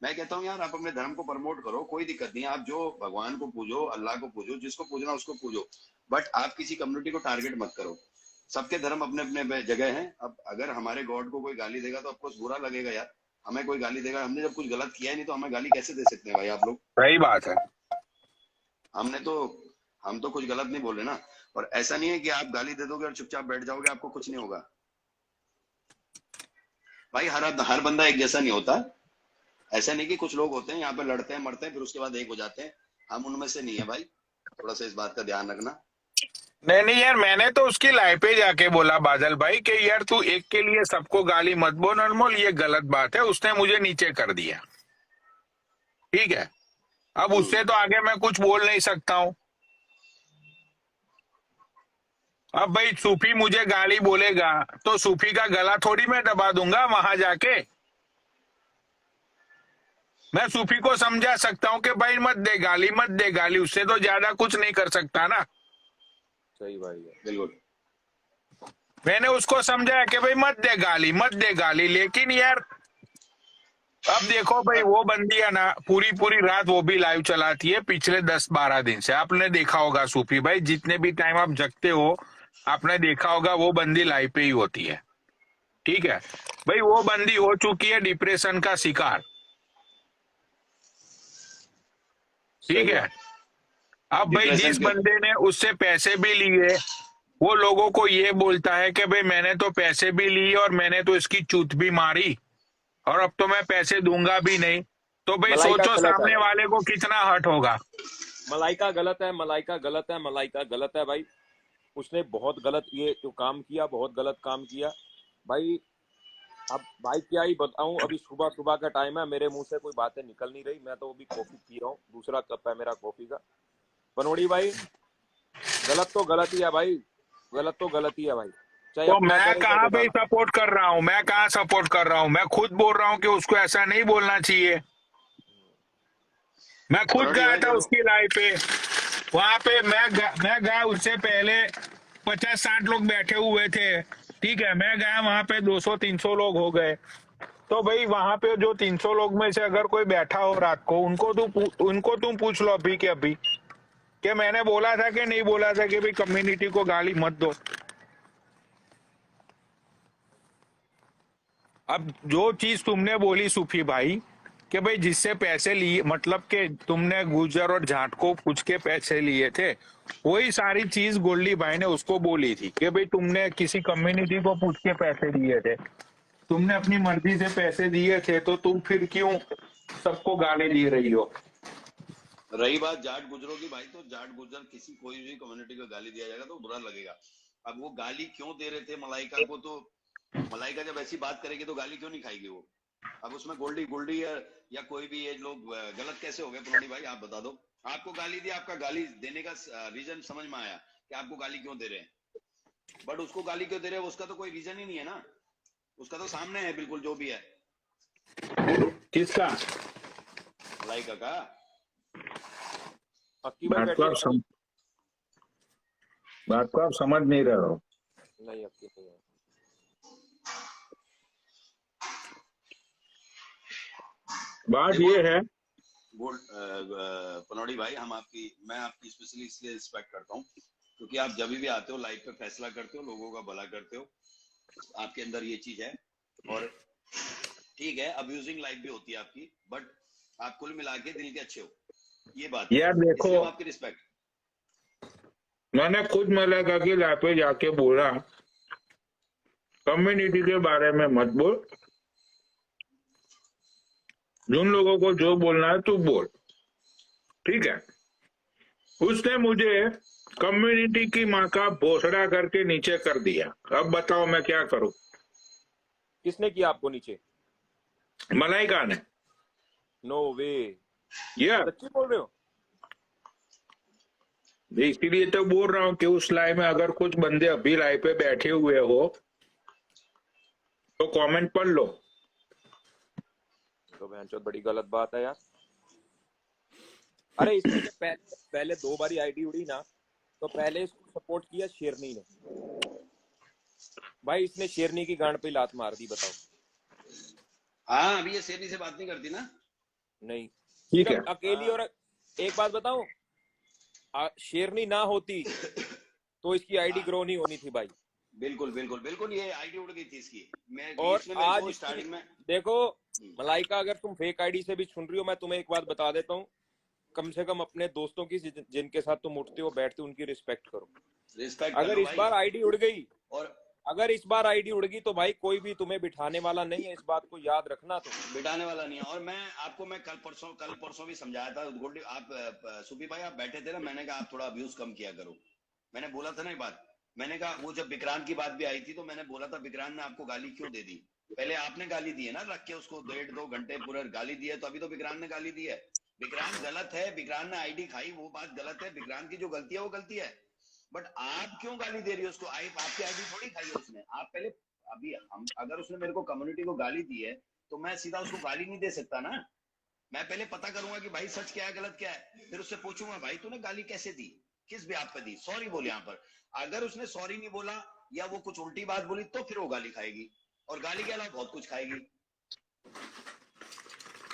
मैं कहता हूँ यार आप अपने धर्म को प्रमोट करो, कोई दिक्कत नहीं है, आप जो भगवान को पूजो, अल्लाह को पूजो, जिसको पूजना उसको पूजो, बट आप किसी कम्युनिटी को टारगेट मत करो। सबके धर्म अपने अपने जगह हैं। अब अगर हमारे गॉड को कोई गाली देगा तो ऑफकोर्स बुरा लगेगा यार। हमें कोई गाली देगा, हमने जब कुछ गलत किया ही नहीं तो हमें गाली कैसे दे सकते हैं भाई आप लोग? सही बात है। हम तो कुछ गलत नहीं बोले ना। और ऐसा नहीं है कि आप गाली दे दोगे और चुपचाप बैठ जाओगे, आपको कुछ नहीं होगा भाई। हर बंदा एक जैसा नहीं होता। ऐसा नहीं कि कुछ लोग होते हैं यहाँ पे लड़ते हैं मरते हैं फिर उसके बाद एक हो जाते हैं, हम उनमें से नहीं है भाई। थोड़ा सा इस बात का ध्यान रखना। नहीं नहीं यार, मैंने तो उसकी लाइफ पे जाके बोला बादल भाई कि यार तू एक के लिए सबको गाली मत बोल अनमोल, ये गलत बात है। उसने मुझे नीचे कर दिया, ठीक है। अब उससे तो आगे मैं कुछ बोल नहीं सकता हूँ। अब भाई सूफी मुझे गाली बोलेगा तो सूफी का गला थोड़ी मैं दबा दूंगा वहां जाके। मैं सूफी को समझा सकता हूँ कि भाई मत दे गाली, मत दे गाली, उससे तो ज्यादा कुछ नहीं कर सकता ना। सही भाई है। बिल्कुल। मैंने उसको समझाया कि भाई मत दे गाली, मत दे गाली। लेकिन यार अब देखो भाई, वो बंदी है ना पूरी पूरी रात वो भी लाइव चलाती है पिछले 10-12 दिन से। आपने देखा होगा सूफी भाई, जितने भी टाइम आप जगते हो आपने देखा होगा वो बंदी लाइव पे ही होती है, ठीक है भाई। वो बंदी हो चुकी है डिप्रेशन का शिकार, ठीक है। अब भाई जिस बंदे ने उससे पैसे भी लिए वो लोगों को ये बोलता है कि भाई मैंने तो पैसे भी लिए और मैंने तो इसकी चूत भी मारी और अब तो मैं पैसे दूंगा भी नहीं। तो भाई मलाइका सोचो गलत है। सामने वाले को कितना हर्ट होगा। मलाइका गलत है, मलाइका गलत है, मलाइका गलत है भाई। उसने बहुत गलत ये जो काम किया, बहुत गलत काम किया भाई। अब भाई क्या ही बताऊं, अभी सुबह सुबह का टाइम है, मेरे मुंह से कोई बातें निकल नहीं रही। मैं तो अभी कॉफी पी रहा हूँ, दूसरा कप है मेरा कॉफी का। पनोड़ी भाई गलत तो गलत ही है भाई, गलत तो गलत ही है भाई, चाहे तो अपना मैं करे चाहे कहाँ भाई बेटा। सपोर्ट कर रहा हूँ, मैं कहाँ सपोर्ट कर रहा हूँ। मैं खुद बोल रहा हूँ कि उसको ऐसा नहीं बोलना चाहिए। मैं खुद पनौड़ी गया भाई था देखो, उसकी लाइव पे, वहां पे मैं गया उससे पहले 50-60 लोग बैठे हुए थे, ठीक है। मैं गया वहां पे 200-300 लोग हो गए। तो भाई वहां पे जो 300 लोग में से अगर कोई बैठा हो रात को, उनको तुम पूछ लो अभी के अभी कि मैंने बोला था कि नहीं बोला था कि भाई कम्युनिटी को गाली मत दो। अब जो चीज तुमने बोली सूफी भाई कि भाई जिससे पैसे लिए, मतलब कि तुमने गुजर और जाट को पूछ के पैसे लिए थे, वही सारी चीज गोल्डी भाई ने उसको बोली थी कि भाई तुमने किसी कम्युनिटी को पूछ के पैसे दिए थे, तुमने अपनी मर्जी से पैसे दिए थे, तो तुम फिर क्यों सबको गाली दे रही हो। रही बात जाट गुजरों की भाई, तो जाट गुजर किसी कोई भी कम्युनिटी को गाली दिया जाएगा तो बुरा लगेगा। अब वो गाली क्यों दे रहे थे मलाइका को, तो मलाइका जब ऐसी बात करेगी तो गाली क्यों नहीं खाएगी वो? अब उसमें गोल्डी गोल्डी या कोई भी ये लोग गलत कैसे हो गए पुरानी भाई, आप बता दो। आपको गाली दी, आपका गाली देने का रीजन समझ में आया कि आपको गाली क्यों दे रहे हैं, बट उसको गाली क्यों दे रहे हैं उसका तो कोई रीजन ही नहीं है ना। उसका तो सामने है बिल्कुल जो भी है। किसका? मलाइका का। अक्की भाई बैठिए भाई। बात को आप समझ नहीं रहे हो। नहीं अक्की नहीं है। बात ये है पनौड़ी भाई, मैं आपकी स्पेशली इसलिए रिस्पेक्ट करता हूँ क्योंकि आप जब भी आते हो लाइव पे फैसला करते हो, लोगों का भला करते हो, आपके अंदर ये चीज है। और ठीक है अब्यूजिंग लाइफ भी होती है आपकी, बट आप कुल मिला के दिल के अच्छे हो, ये बात यार देखो, इसलिए आपकी रिस्पेक्ट। मैंने खुद मलाइका की लाइफ पे जाके बोला कम्युनिटी के बारे में मत बोल, जिन लोगों को जो बोलना है तू बोल, ठीक है। उसने मुझे कम्युनिटी की माँ का भोसड़ा करके नीचे कर दिया। अब बताओ मैं क्या करूं। किसने किया आपको नीचे? मलाइका ने। नो वे, यार सच्ची बोल रहे हो? इसीलिए तो बोल रहा हूँ कि उस लाइव में अगर कुछ बंदे अभी लाइव पे बैठे हुए हो तो कमेंट पढ़ लो। तो बहनचोद बड़ी गलत बात है यार। अरे इसने जब पहले 2 बारी आईडी उड़ी ना, तो पहले इसको सपोर्ट किया शेरनी ने। भाई इसने शेरनी की गांड पे लात मार दी, बताओ। हाँ अभी ये शेरनी से बात नहीं करती ना। नहीं ठीक है। सिर्फ अकेली। और एक बात बताऊं, शेरनी ना होती तो इसकी आईडी हाँ। ग्रो नहीं होनी थी भाई। बिल्कुल बिल्कुल बिल्कुल, ये आईडी उड़ गई थी इसकी। मैं और इसने मेरे आज को इसकी स्टार्टिंग में देखो मलाइका, अगर तुम फेक आईडी से भी सुन रही हो, मैं तुम्हें एक बात बता देता हूँ, कम से कम अपने दोस्तों की जिनके साथ तुम उठते हो बैठते हो उनकी रिस्पेक्ट करो। रिस्पेक्ट अगर इस बार आईडी उड़ गई, और अगर इस बार आईडी उड़ गई तो भाई कोई भी तुम्हें बिठाने वाला नहीं है, इस बात को याद रखना। तो बिठाने वाला नहीं है। और मैं आपको कल परसों भी समझाया था गोल्डी, आप सुपी भाई आप बैठे थे ना, मैंने कहा आप थोड़ा अब्यूज कम किया करो। मैंने बोला था ना ये बात। मैंने कहा वो जब विक्रांत की बात भी आई थी तो मैंने बोला था विक्रांत ने आपको गाली क्यों दे दी। पहले आपने गाली दी है ना, रख के उसको 1.5-2 घंटे पूरा गाली दी है, तो अभी तो विक्रांत ने गाली दी है। विक्रांत गलत है, विक्रांत ने आईडी खाई, वो बात गलत है। विक्रांत की जो गलती है वो गलती है, बट आप क्यों गाली दे रही हो उसको? आपकी आईडी थोड़ी खाई है उसने। आप पहले अभी हम अगर उसने मेरे को कम्युनिटी को गाली दी है तो मैं सीधा उसको गाली नहीं दे सकता ना। मैं पहले पता करूंगा कि भाई सच क्या है गलत क्या है, फिर उससे पूछूंगा भाई तूने गाली कैसे दी, किस ब्याह पे दी, सॉरी बोल। यहाँ पर अगर उसने सॉरी नहीं बोला या वो कुछ उल्टी बात बोली तो फिर वो गाली खाएगी, और गाली के अलावा बहुत कुछ खाएगी।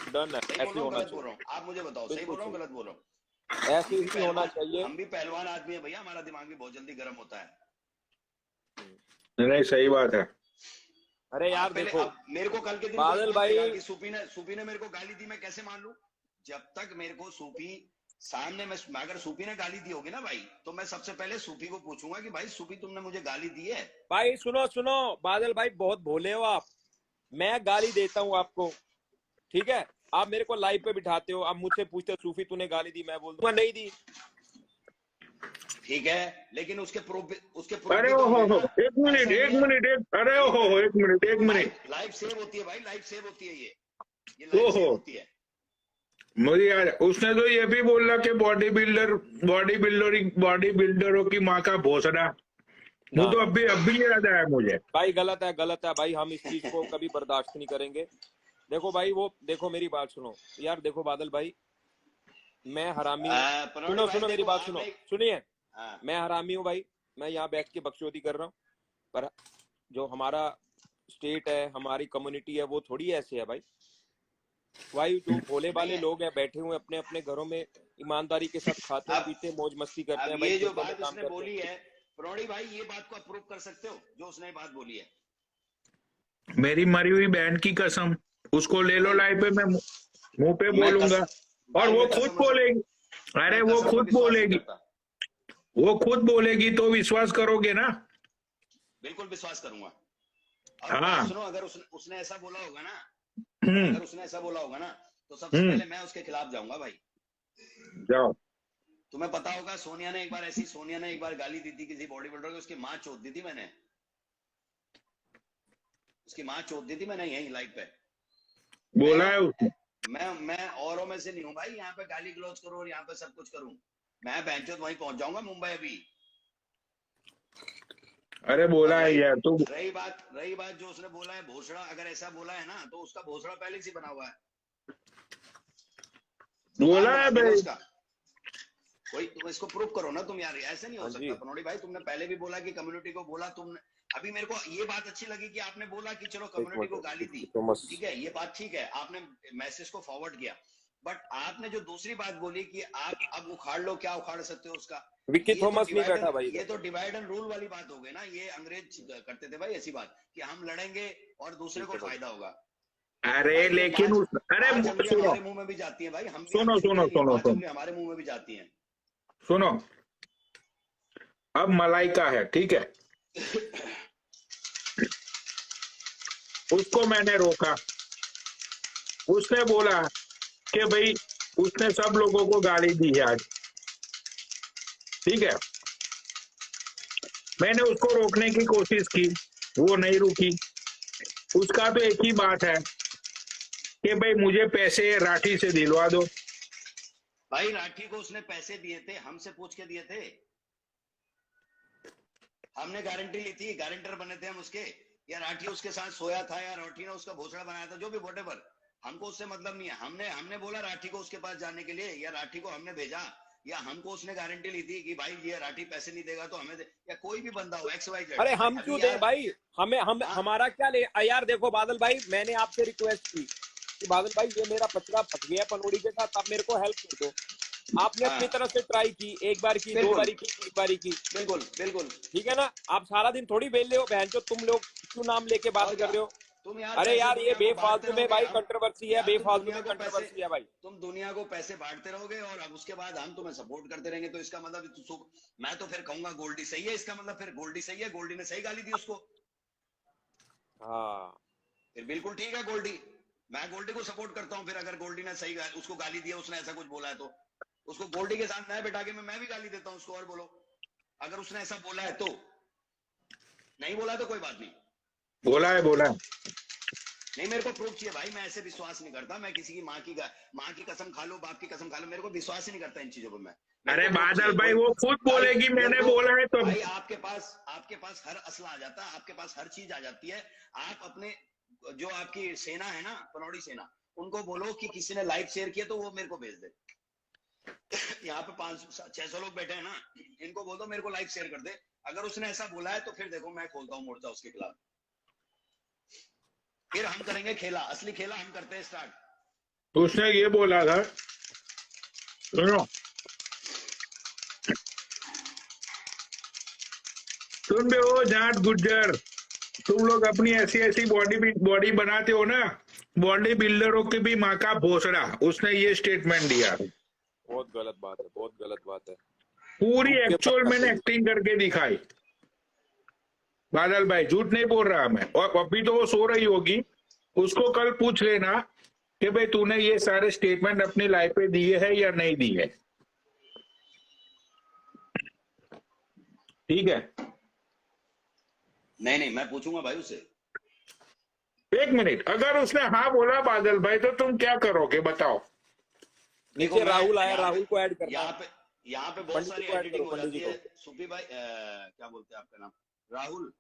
डन है, सही ऐसे बोल रहा हूँ होना गलत बोल रहा हूँ? आप मुझे बताओ, सही बोल रहा हूँ गलत बोल रहा हूँ? चाहिए, ऐसे ही होना चाहिए। हम भी पहलवान आदमी है भैया, हमारा दिमाग भी बहुत जल्दी गर्म होता है। नहीं सही बात है। अरे यार पहले देखो अब मेरे को कल के दिन बादल कोई पूछेगा भाई, कि सूपी ने मेरे को गाली दी, मैं कैसे मान लूं? जब तक मेरे को सूपी सामने में, अगर सूपी ने गाली दी होगी ना भाई, तो मैं सबसे पहले सूपी को पूछूंगा कि भाई सूपी तुमने मुझे गाली दी है? भाई सुनो सुनो बादल भाई, बहुत भोले हो आप। मैं गाली देता हूँ आपको, ठीक है, आप मेरे को लाइव पे बिठाते हो, आप मुझसे पूछते हो सूफी तूने गाली दी, मैं बोल दूंगा नहीं दी। ठीक है, लेकिन उसके प्रूफ अरे भी तो ओ हो हमें हो, ना। एक मिनट ऐसा एक नहीं है। मिनट एक, अरे ओ हो, एक मिनट। लाइव सेव होती है भाई, लाइव सेव होती है, ये ओ लाइव सेव हो, होती है। मुझे याद, उसने तो ये भी बोला कि बॉडी बिल्डरों की माँ का भोसड़ा। वो तो अभी याद आया मुझे। भाई गलत है भाई, हम इस चीज को कभी बर्दाश्त नहीं करेंगे। देखो भाई, वो देखो मेरी बात सुनो यार, देखो बादल भाई, मैं हरामी हूँ। सुनो मेरी बात सुनो, सुनिए, मैं हरामी हूँ भाई, मैं यहाँ बैठ के बकचोदी कर रहा हूँ, पर जो हमारा स्टेट है, हमारी कम्युनिटी है, वो थोड़ी ऐसे है भाई। भाई जो भोले भाले लोग हैं बैठे हुए अपने अपने घरों में ईमानदारी के साथ खाते हैं पीते मौज मस्ती करते हैं भाई। ये जो बात उसने बोली है प्रणोड़ी भाई, ये बात को अप्रूव कर सकते हो जो उसने बात बोली है? मेरी मरी हुई बहन की कसम, उसको ले लो लाइव पे, मैं मुंह पे बोलूंगा और वो खुद बोलेगी। अरे वो खुद बोलेगी, वो खुद बोलेगी तो विश्वास करोगे ना? बिल्कुल विश्वास करूंगा। हाँ सुनो, अगर उसने ऐसा बोला होगा ना, अगर उसने ऐसा बोला होगा ना, तो सबसे पहले मैं उसके खिलाफ जाऊंगा भाई। जाओ। तुम्हें पता होगा सोनिया ने एक बार गाली दी थी किसी बॉडी बिल्डर को, उसकी माँ चोद दी थी मैंने, उसकी माँ चोद दी थी मैंने यही लाइव पे बोला है उसने। मैं औरों में से नहीं हूँ भाई, यहाँ पे गाली गलौज करूँ और यहाँ पे सब कुछ करूँ। मैं बहनचोद वहीं पहुंच जाऊंगा मुंबई अभी। अरे बोला है यार तू। रही बात जो उसने बोला है भोसड़ा, अगर ऐसा बोला है ना तो उसका भोसड़ा पहले से बना हुआ है, बोला है भाई उसका। कोई तुम इसको प्रूव करो ना तुम यार, ऐसे नहीं हो सकता। पनोड़ी भाई तुमने पहले भी बोला कि कम्युनिटी को बोला तुमने, अभी मेरे को ये बात अच्छी लगी कि आपने बोला कि चलो कम्युनिटी को गाली दी, ठीक है, ये बात ठीक है, आपने मैसेज को फॉरवर्ड किया। बट आपने जो दूसरी बात बोली कि आप अब उखाड़ लो, क्या उखाड़ सकते हो उसका? विक्की थॉमस नहीं बैठा भाई, ये तो डिवाइड एंड रूल वाली बात हो गई ना। ये अंग्रेज करते थे भाई ऐसी बात कि हम लड़ेंगे और दूसरे को फायदा होगा। अरे लेकिन अरे सुनो, हमारे मुंह में भी जाती है भाई, हम सुनो हमारे मुंह में भी जाती है। सुनो, अब मलाइका है, ठीक है, उसको मैंने रोका, उसने बोला कि भाई उसने सब लोगों को गाली दी है आज, ठीक है। मैंने उसको रोकने की कोशिश की, वो नहीं रुकी। उसका तो एक ही बात है कि भाई मुझे पैसे राठी से दिलवा दो। भाई राठी को उसने पैसे दिए थे, हमसे पूछ के दिए थे, हमने गारंटी ली थी, गारंटर बने थे हम उसके, या राठी उसके साथ सोया था या राठी ने उसका भोसड़ा बनाया था, जो भी व्हाटएवर, हमको उससे मतलब नहीं है। हमने बोला राठी को उसके पास जाने के लिए, या राठी को हमने भेजा, या हमको उसने गारंटी ली थी कि भाई ये राठी पैसे नहीं देगा तो हमें दे, या कोई भी बंदा हो XYZ। अरे हम क्यों दे भाई, हमारा क्या ले यार। देखो बादल भाई, मैंने आपसे रिक्वेस्ट की कि बादल भाई ये मेरा पचड़ा फंस गया पनोड़ी के साथ, आप मेरे को हेल्प कर दो। आपने हाँ। अपनी तरफ से ट्राई की, एक बार की, दो बिल्कुल। बारी की, एक बारी की, बिल्कुल बिल्कुल। ठीक है ना। आप सारा दिन थोड़ी बेल हो बहन चो, तुम लोग क्यों नाम लेके बात और कर क्या, रहे हो। तुम यार अरे पैसे यार ये दुनिया को बांटते बेफालतू में रहोगे, भाई हम कंट्रोवर्सी है, यार बेफालतू में कंट्रोवर्सी है भाई। तुम दुनिया को पैसे बांटते रहोगे और अब उसके बाद हम तुम्हें सपोर्ट करते रहेंगे, तो इसका मतलब मैं तो फिर कहूंगा गोल्डी सही है, इसका मतलब फिर गोल्डी सही है, गोल्डी ने सही गाली दी उसको, हाँ फिर बिल्कुल ठीक है गोल्डी, मैं गोल्डी को सपोर्ट करता हूँ। फिर अगर गोल्डी ने सही उसको गाली दिया, उसने ऐसा कुछ बोला है तो उसको गोल्डी के साथ मैं बैठा के मैं भी गाली देता हूँ उसको, और बोलो अगर उसने ऐसा बोला है तो, नहीं बोला तो कोई बात नहीं, बोला है, बोला है। नहीं मेरे को प्रूफ चाहिए भाई, मैं ऐसे विश्वास नहीं करता, मैं किसी की माँ की कसम खा लो, बाप की कसम खा लो, मेरे को विश्वास ही नहीं करता इन चीजों पर मैं। अरे बादल भाई वो खुद बोलेगी मैंने बोला है तो। भाई आपके पास हर असला आ जाता है, आपके पास हर चीज आ जाती है, आप अपने जो आपकी सेना है ना, पनौड़ी सेना, उनको बोलो कि किसी ने लाइव शेयर किया तो वो मेरे को भेज दे। यहाँ पे 500-600 लोग बैठे हैं ना, इनको बोल दो मेरे को लाइव शेयर कर दे, अगर उसने ऐसा बोला है तो फिर देखो मैं खोलता हूँ मोर्चा उसके खिलाफ, फिर हम करेंगे खेला, असली खेला हम करते हैं स्टार्ट। तो उसने ये बोला था, सुनो सुन बे ओ जाट गुज्जर, तुम लोग अपनी ऐसी ऐसी बॉडी बनाते हो ना, बॉडी बिल्डरों की भी माँ का भोसड़ा, उसने ये स्टेटमेंट दिया। बहुत गलत बात है, बहुत गलत बात है। पूरी एक्चुअल मैंने एक्टिंग करके दिखाई। बादल भाई झूठ नहीं बोल रहा मैं, और अभी तो वो सो रही होगी, उसको कल पूछ लेना कि भाई तूने ये सारे स्टेटमेंट अपनी लाइफ पे दिए है या नहीं दिए, ठीक है। नहीं मैं पूछूंगा भाई उसे। एक मिनट, अगर उसने हाँ बोला बादल भाई तो तुम क्या करोगे बताओ। नीचे राहुल आया, राहुल को ऐड करना। यहाँ पे बहुत सारी एडिटिंग हो जाती है। सुपी भाई क्या बोलते हैं आपका नाम? राहुल।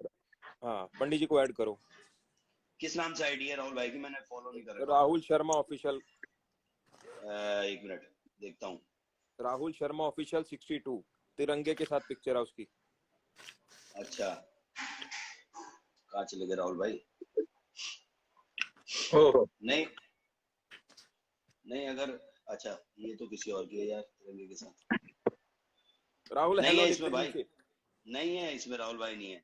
हाँ पंडित जी को ऐड करो। किस नाम से आईडी है राहुल भाई की? मैंने फॉलो नहीं कर रहा। राहुल शर्मा ऑफिशियल। एक मिनट देखता हूँ। राहुल शर्मा ऑफिशियल 62 तिरंगे के साथ पिक्चर है उसकी। अच्छा कहाँ चले गए राहुल भाई? नहीं अगर अच्छा ये तो किसी और की है यार, तिरंगे के साथ। राहुल नहीं है इसमें भाई, नहीं है इसमें राहुल भाई, नहीं है।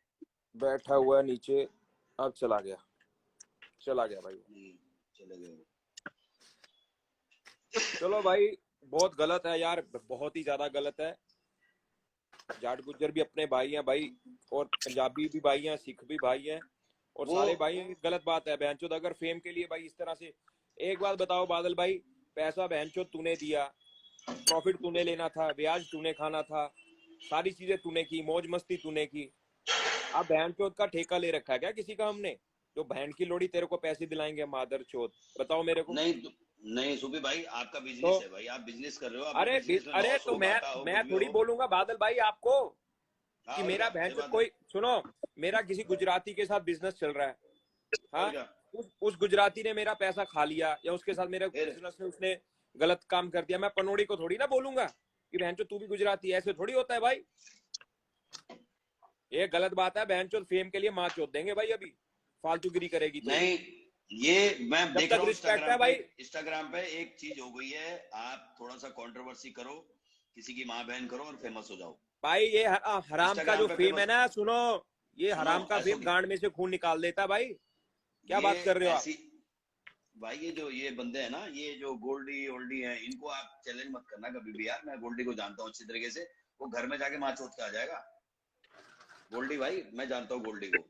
बैठा हुआ है नीचे, अब चला गया भाई। नहीं चले गए। चलो भाई बहुत गलत है यार, बहुत ही ज्यादा गलत है। जाट गुज्जर भी अपने भाई हैं भाई, और पंजाबी भी भाई हैं, सिख भी भाई हैं, और सारे भाई हैं। गलत बात है बहनचोद, अगर फेम के लिए भाई इस तरह से। एक बात बताओ बादल भाई, पैसा बहनचोद तूने दिया, प्रॉफिट तूने लेना था, ब्याज तूने खाना था, सारी चीजें तूने की, मौज मस्ती तूने की। अब बहनचोद का ठेका ले रखा है क्या किसी का हमने, जो बहन की लोड़ी तेरे को पैसे दिलाएंगे मादर चोद? बताओ मेरे को। नहीं सुबी भाई आपका बिजनेस है भाई, आप बिजनेस कर रहे हो। अरे तो मैं थोड़ी बोलूंगा बादल भाई आपको कि मेरा बहन कोई, सुनो मेरा किसी गुजराती के साथ बिजनेस चल रहा है, हाँ उस गुजराती ने मेरा पैसा खा लिया, या उसके साथ मेरे बिजनेस में उसने गलत काम कर दिया, मैं पनौड़ी को थोड़ी ना बोलूंगा कि बहन चो तू भी गुजराती है। ऐसे थोड़ी होता है भाई, ये गलत बात है। बहन चो फेम के लिए माँ चोद देंगे भाई, अभी फालतूगिरी करेगी तो। नहीं ये मैं देख रहा हूँ इंस्टाग्राम पे एक चीज हो गई है, आप थोड़ा सा कंट्रोवर्सी करो, किसी की माँ बहन करो और फेमस हो जाओ भाई। ये हराम का जो फेम है ना, सुनो ये हराम का फेम गांड में से खून निकाल देता है भाई। क्या बात कर रहे हो आप भाई? ये बंदे हैं ना, ये जो गोल्डी ओल्डी है, इनको आप चैलेंज मत करना कभी भी यार। मैं गोल्डी को जानता हूँ अच्छी तरीके से, वो घर में जाके माँ चोद के आ जाएगा। गोल्डी भाई मैं जानता हूँ गोल्डी को।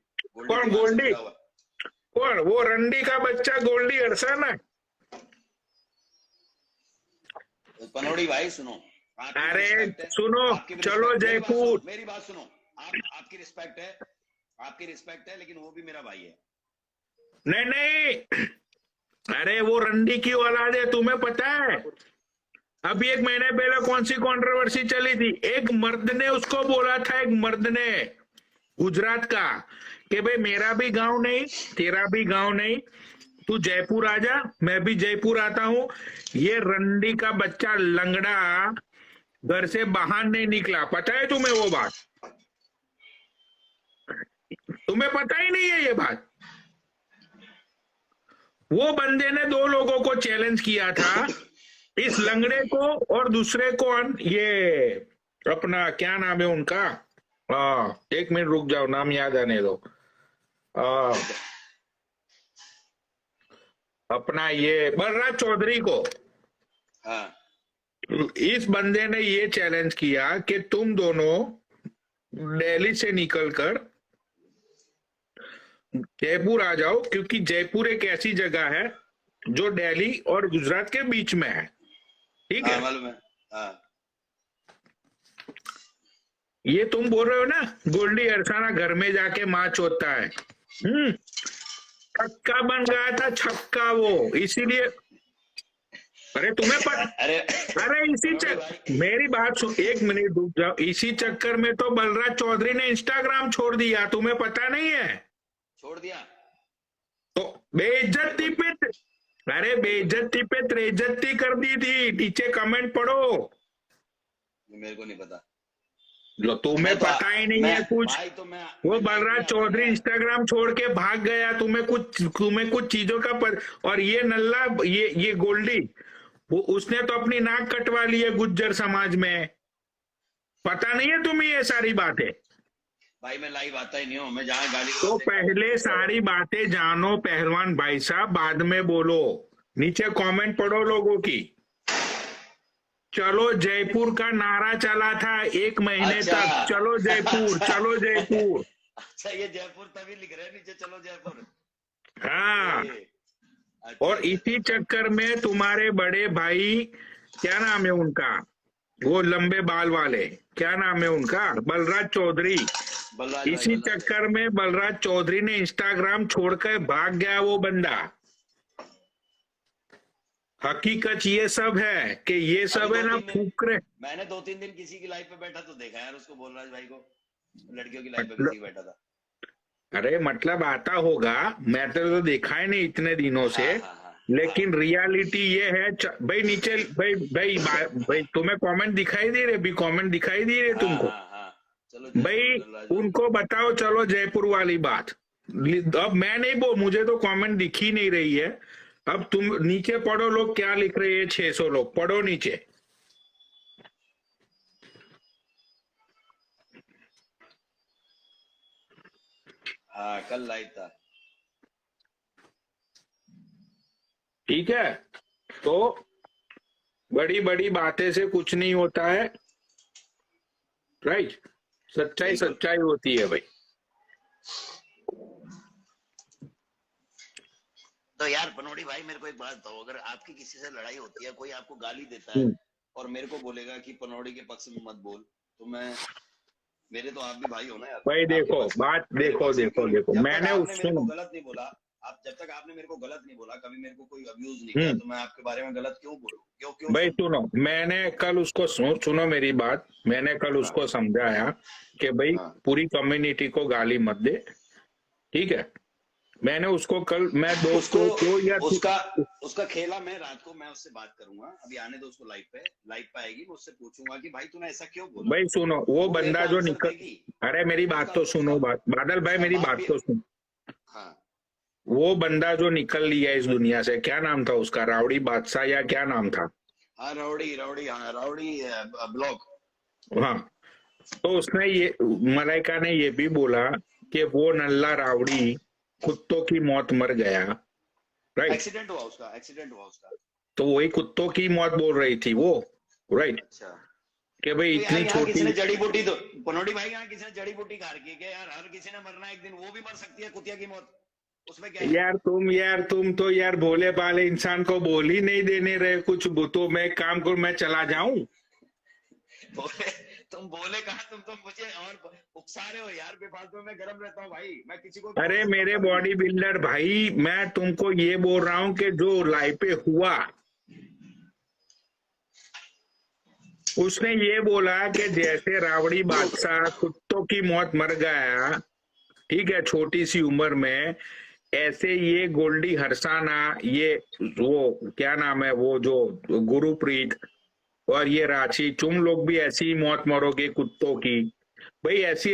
कौन गोल्डी? कौन? वो रंडी का बच्चा गोल्डी अरसन है। पनौड़ी भाई सुनो, अरे सुनो, चलो जयपुर, मेरी बात सुनो। आपकी रिस्पेक्ट है लेकिन वो भी मेरा भाई है। नहीं अरे वो रंडी की औलाद है, तुम्हें पता है? अभी एक महीने पहले कौन सी कंट्रोवर्सी चली थी? एक मर्द ने उसको बोला था, एक मर्द ने गुजरात का, कि भाई मेरा भी गांव नहीं तेरा भी गांव नहीं, तू जयपुर आ जा, मैं भी जयपुर आता हूं। ये रंडी का बच्चा लंगड़ा घर से बाहर नहीं निकला। पता है तुम्हें वो बात? तुम्हें पता ही नहीं है ये बात? वो बंदे ने 2 लोगों को चैलेंज किया था इस लंगड़े को और दूसरे को ये अपना क्या नाम है उनका, एक मिनट रुक जाओ, नाम याद आने दो। आ, अपना ये बलराज चौधरी को, हाँ इस बंदे ने ये चैलेंज किया कि तुम दोनों दिल्ली से निकलकर जयपुर आ जाओ, क्योंकि जयपुर एक ऐसी जगह है जो दिल्ली और गुजरात के बीच में है, ठीक है। मालूम है। हाँ ये तुम बोल रहे हो ना गोल्डी अरसाना घर में जाके माँ चोदता है, छक्का बन गया था, छक्का वो, इसीलिए। अरे तुम्हें अरे अरे मेरी बात सुन, एक मिनट रुक जाओ। इसी चक्कर में तो बलराज चौधरी ने इंस्टाग्राम छोड़ दिया, तुम्हें पता नहीं है? छोड़ दिया तो बेइज्जती पे, अरे बेइज्जती पे त्रेज्जती कर दी थी। नीचे कमेंट पढ़ो। मेरे को नहीं पता, जो तुम्हें पता ही नहीं है कुछ। भाई तो वो बलराज चौधरी इंस्टाग्राम छोड़ के भाग गया, तुम्हें कुछ चीजों का और ये नल्ला, ये गोल्डी, वो उसने तो अपनी नाक कटवा ली है गुज्जर समाज में। पता नहीं है तुम्हें ये सारी बातें? भाई मैं लाइव आता ही नहीं हूँ, मैं जहाँ गाली तो पहले सारी बातें जानो पहलवान भाई साहब, बाद में बोलो। नीचे कमेंट पढ़ो लोगों की। चलो जयपुर का नारा चला था 1 महीने तक, चलो जयपुर, चलो जयपुर। अच्छा ये जयपुर तभी लिख रहे हैं नीचे, चलो जयपुर। हाँ, और इसी चक्कर में तुम्हारे बड़े भाई, क्या नाम है उनका, वो लंबे बाल वाले, क्या नाम है उनका, बलराज चौधरी। इसी चक्कर में बलराज चौधरी ने इंस्टाग्राम छोड़कर भाग गया वो बंदा। हकीकत ये सब है कि ये सब है ना फुकरे। मैंने 2-3 दिन किसी की लाइव पे बैठा तो देखा यार उसको, बलराज भाई को, लड़कियों की लाइव पे किसी बैठा था। अरे मतलब आता होगा, मैं तो देखा ही नहीं इतने दिनों से। लेकिन रियलिटी ये है भाई। नीचे भाई तुम्हें कमेंट दिखाई दे रहे? भी कमेंट दिखाई दे रहे तुमको? भाई उनको बताओ चलो जयपुर वाली बात। अब मैं नहीं मुझे तो कमेंट दिख ही नहीं रही है। अब तुम नीचे पढ़ो, लोग क्या लिख रहे हैं। 600 लोग पढ़ो नीचे। हाँ कल लाइव था, ठीक है। तो बड़ी बड़ी बातें से कुछ नहीं होता है, राइट। सच्चाई सच्चाई होती है भाई। तो यार पनोड़ी भाई मेरे को एक बात बताओ, अगर आपकी किसी से लड़ाई होती है, कोई आपको गाली देता है और मेरे को बोलेगा कि पनोड़ी के पक्ष में मत बोल, तो मैं, मेरे तो आप भी भाई हो ना यार भाई। देखो बात, देखो मैंने उसको गलत नहीं बोला। आप जब तक आपने मेरे को गलत नहीं बोला, कभी मेरे को कोई अब्यूज नहीं किया, तो मैं आपके बारे में गलत क्यों बोलूं? क्यों भाई सुनो, मैंने कल उसको सुनो मेरी बात। मैंने कल उसको समझाया कि भाई पूरी कम्युनिटी को गाली मत दे, ठीक है। मैंने उसको कल, मैं दोस्तों को या उसका खेला, मैं रात को मैं उससे बात करूंगा, अभी आने दो उसको लाइव पे आएगी, मैं उससे पूछूंगा कि भाई तूने ऐसा क्यों बोला। भाई सुनो, वो बंदा जो निकल, अरे मेरी बात तो सुनो, बादल भाई मेरी बात तो सुनो। हाँ वो बंदा जो निकल लिया इस दुनिया से, क्या नाम था उसका, रावड़ी बादशाह या क्या नाम था? हाँ रावड़ी ब्लॉक। हाँ, तो उसने ये, मलाइका ने ये भी बोला कि वो नल्ला रावड़ी कुत्तों की मौत मर गया, राइट। एक्सीडेंट हुआ उसका। तो वही कुत्तों की मौत बोल रही थी वो, राइट। अच्छा, कि भाई इतनी छोटी, किसी ने जड़ी बूटी, तो पनोड़ी भाई यहाँ किसी ने जड़ी बूटी खा रखी है यार, हर किसी ने मरना एक दिन, वो भी मर सकती है कुतिया की मौत, उसमें क्या है? यार तुम तो यार भोले भाले इंसान को बोल ही नहीं देने रहे कुछ। तो मैं काम करूं, मैं चला जाऊं? तुम बोले कहा, तुम तो मुझे और उकसा रहे हो यार, बेफालतू में गरम रहता हूँ भाई मैं किसी को। अरे मेरे बॉडी बिल्डर भाई, मैं तुमको ये बोल रहा हूँ कि जो लाइव पे हुआ, उसने ये बोला कि जैसे रावड़ी बादशाह कुत्तों की मौत मर गया, ठीक है, छोटी सी उम्र में, ऐसे ये गोल्डी हरसाना, ये वो क्या नाम है, वो जो गुरुप्रीत और ये रांची, तुम लोग भी ऐसी मौत मरोगे कुत्तों की। भाई ऐसी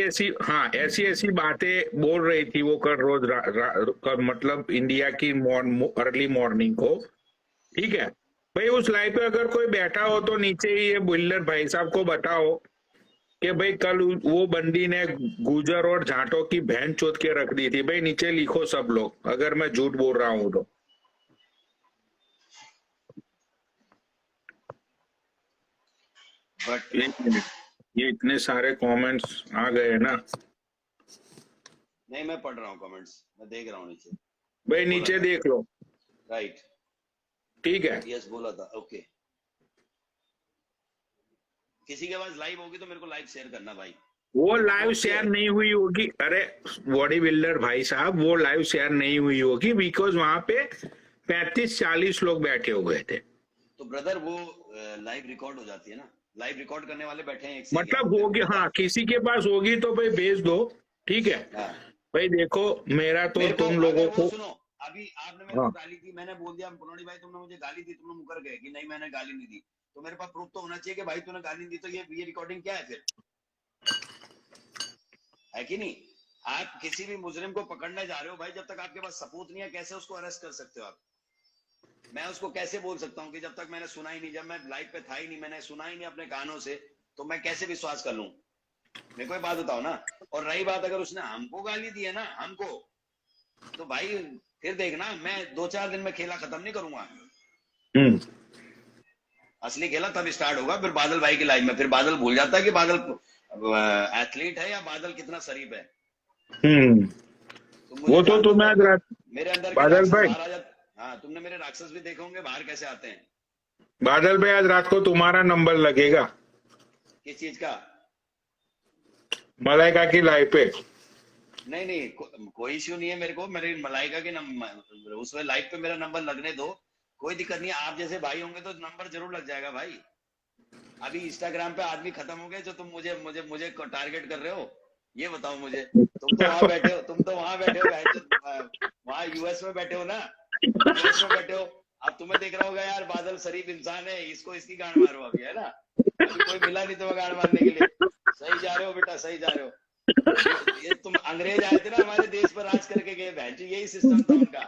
ऐसी बातें बोल रही थी वो कल रोज मतलब इंडिया की अर्ली मॉर्निंग को, ठीक है। भाई उस लाइव पे अगर कोई बैठा हो तो नीचे ही ये बिल्डर भाई साहब को बताओ कि भाई कल वो बंदी ने गुजर और जाटों की बहन चोद के रख दी थी। भाई नीचे लिखो सब लोग, अगर मैं झूठ बोल रहा हूं तो। बट एक मिनट, ये इतने सारे कमेंट्स आ गए ना। नहीं, मैं पढ़ रहा हूँ कमेंट्स, मैं देख रहा हूँ नीचे। भाई नीचे देख लो, राइट, ठीक है। यस बोला था, ओके। किसी के पास लाइव होगी तो मेरे को लाइव शेयर करना भाई। वो लाइव शेयर नहीं हुई होगी, अरे बॉडी बिल्डर भाई साहब, वो लाइव शेयर नहीं हुई होगी बिकॉज वहां पे 35-40 लोग बैठे हुए थे। तो ब्रदर वो लाइव रिकॉर्ड हो जाती है ना, लाइव रिकॉर्ड करने वाले बैठे हैं एक से मतलब होगी, हाँ किसी के पास होगी तो भाई भेज दो, ठीक है। हाँ। भाई देखो मेरा तो मेरे को तुम लोगों अगर वो को, सुनो, अभी आपने मेरे को हाँ गाली दी, मैंने बोल दिया पुनोड़ी भाई तुमने मुझे गाली दी, तुमने मुकर गए कि नहीं मैंने गाली नहीं दी, तो मेरे पास प्रूफ तो होना चाहिए कि भाई तूने गाली दी, तो ये रिकॉर्डिंग क्या है फिर, है कि नहीं? आप किसी भी मुजरिम को पकड़ने जा रहे हो भाई, जब तक आपके पास सबूत नहीं है कैसे उसको अरेस्ट कर सकते हो आप? मैं उसको कैसे बोल सकता हूँ कि जब तक मैंने सुना ही नहीं, जब मैं लाइव पे था ही नहीं, मैंने सुना ही नहीं अपने कानों से, तो मैं कैसे विश्वास कर लूं? मेरे को एक बात बताओ ना। और रही बात अगर उसने हमको गाली दी है ना, हमको, तो भाई फिर देखना, मैं 2-4 दिन में खेला खत्म नहीं करूंगा। असली खेला तब स्टार्ट होगा फिर बादल भाई की लाइफ में। फिर बादल भूल जाता है कि बादल एथलीट है या बादल कितना शरीफ है। तो मुझे वो तो तुम्हें आज रात, मेरे अंदर के बादल राक्षस भाई, बाहर आ जाते। हाँ, तुमने मेरे राक्षस भी देखे होंगे बाहर कैसे आते हैं। बादल भाई आज रात को तुम्हारा नंबर लगेगा किस चीज का? मलाइका की लाइव पे। नहीं नहीं, कोई इश्यू नहीं है मेरे को, मेरी मलाइका के उसमें लाइव पे मेरा नंबर लगने दो, कोई दिक्कत नहीं है। आप जैसे भाई होंगे तो नंबर जरूर लग जाएगा भाई। अभी इंस्टाग्राम पे आदमी खत्म हो गए जो तुम मुझे मुझे मुझे टारगेट कर रहे हो, ये बताओ मुझे। तुम तो वहां बैठे हो, तुम तो वहां बैठे हो, वहां यूएस में बैठे हो ना, यूएस में बैठे हो। अब तुम्हें देख रहा होगा यार बादल शरीफ इंसान है, इसको इसकी गांड मारो अभी, है ना? अभी कोई मिला नहीं तुम्हें गांड मारने के लिए। सही जा रहे हो बेटा, सही जा रहे हो। ये तुम अंग्रेज आए थे ना हमारे देश पर राज करके गए, बहन जी यही सिस्टम था उनका।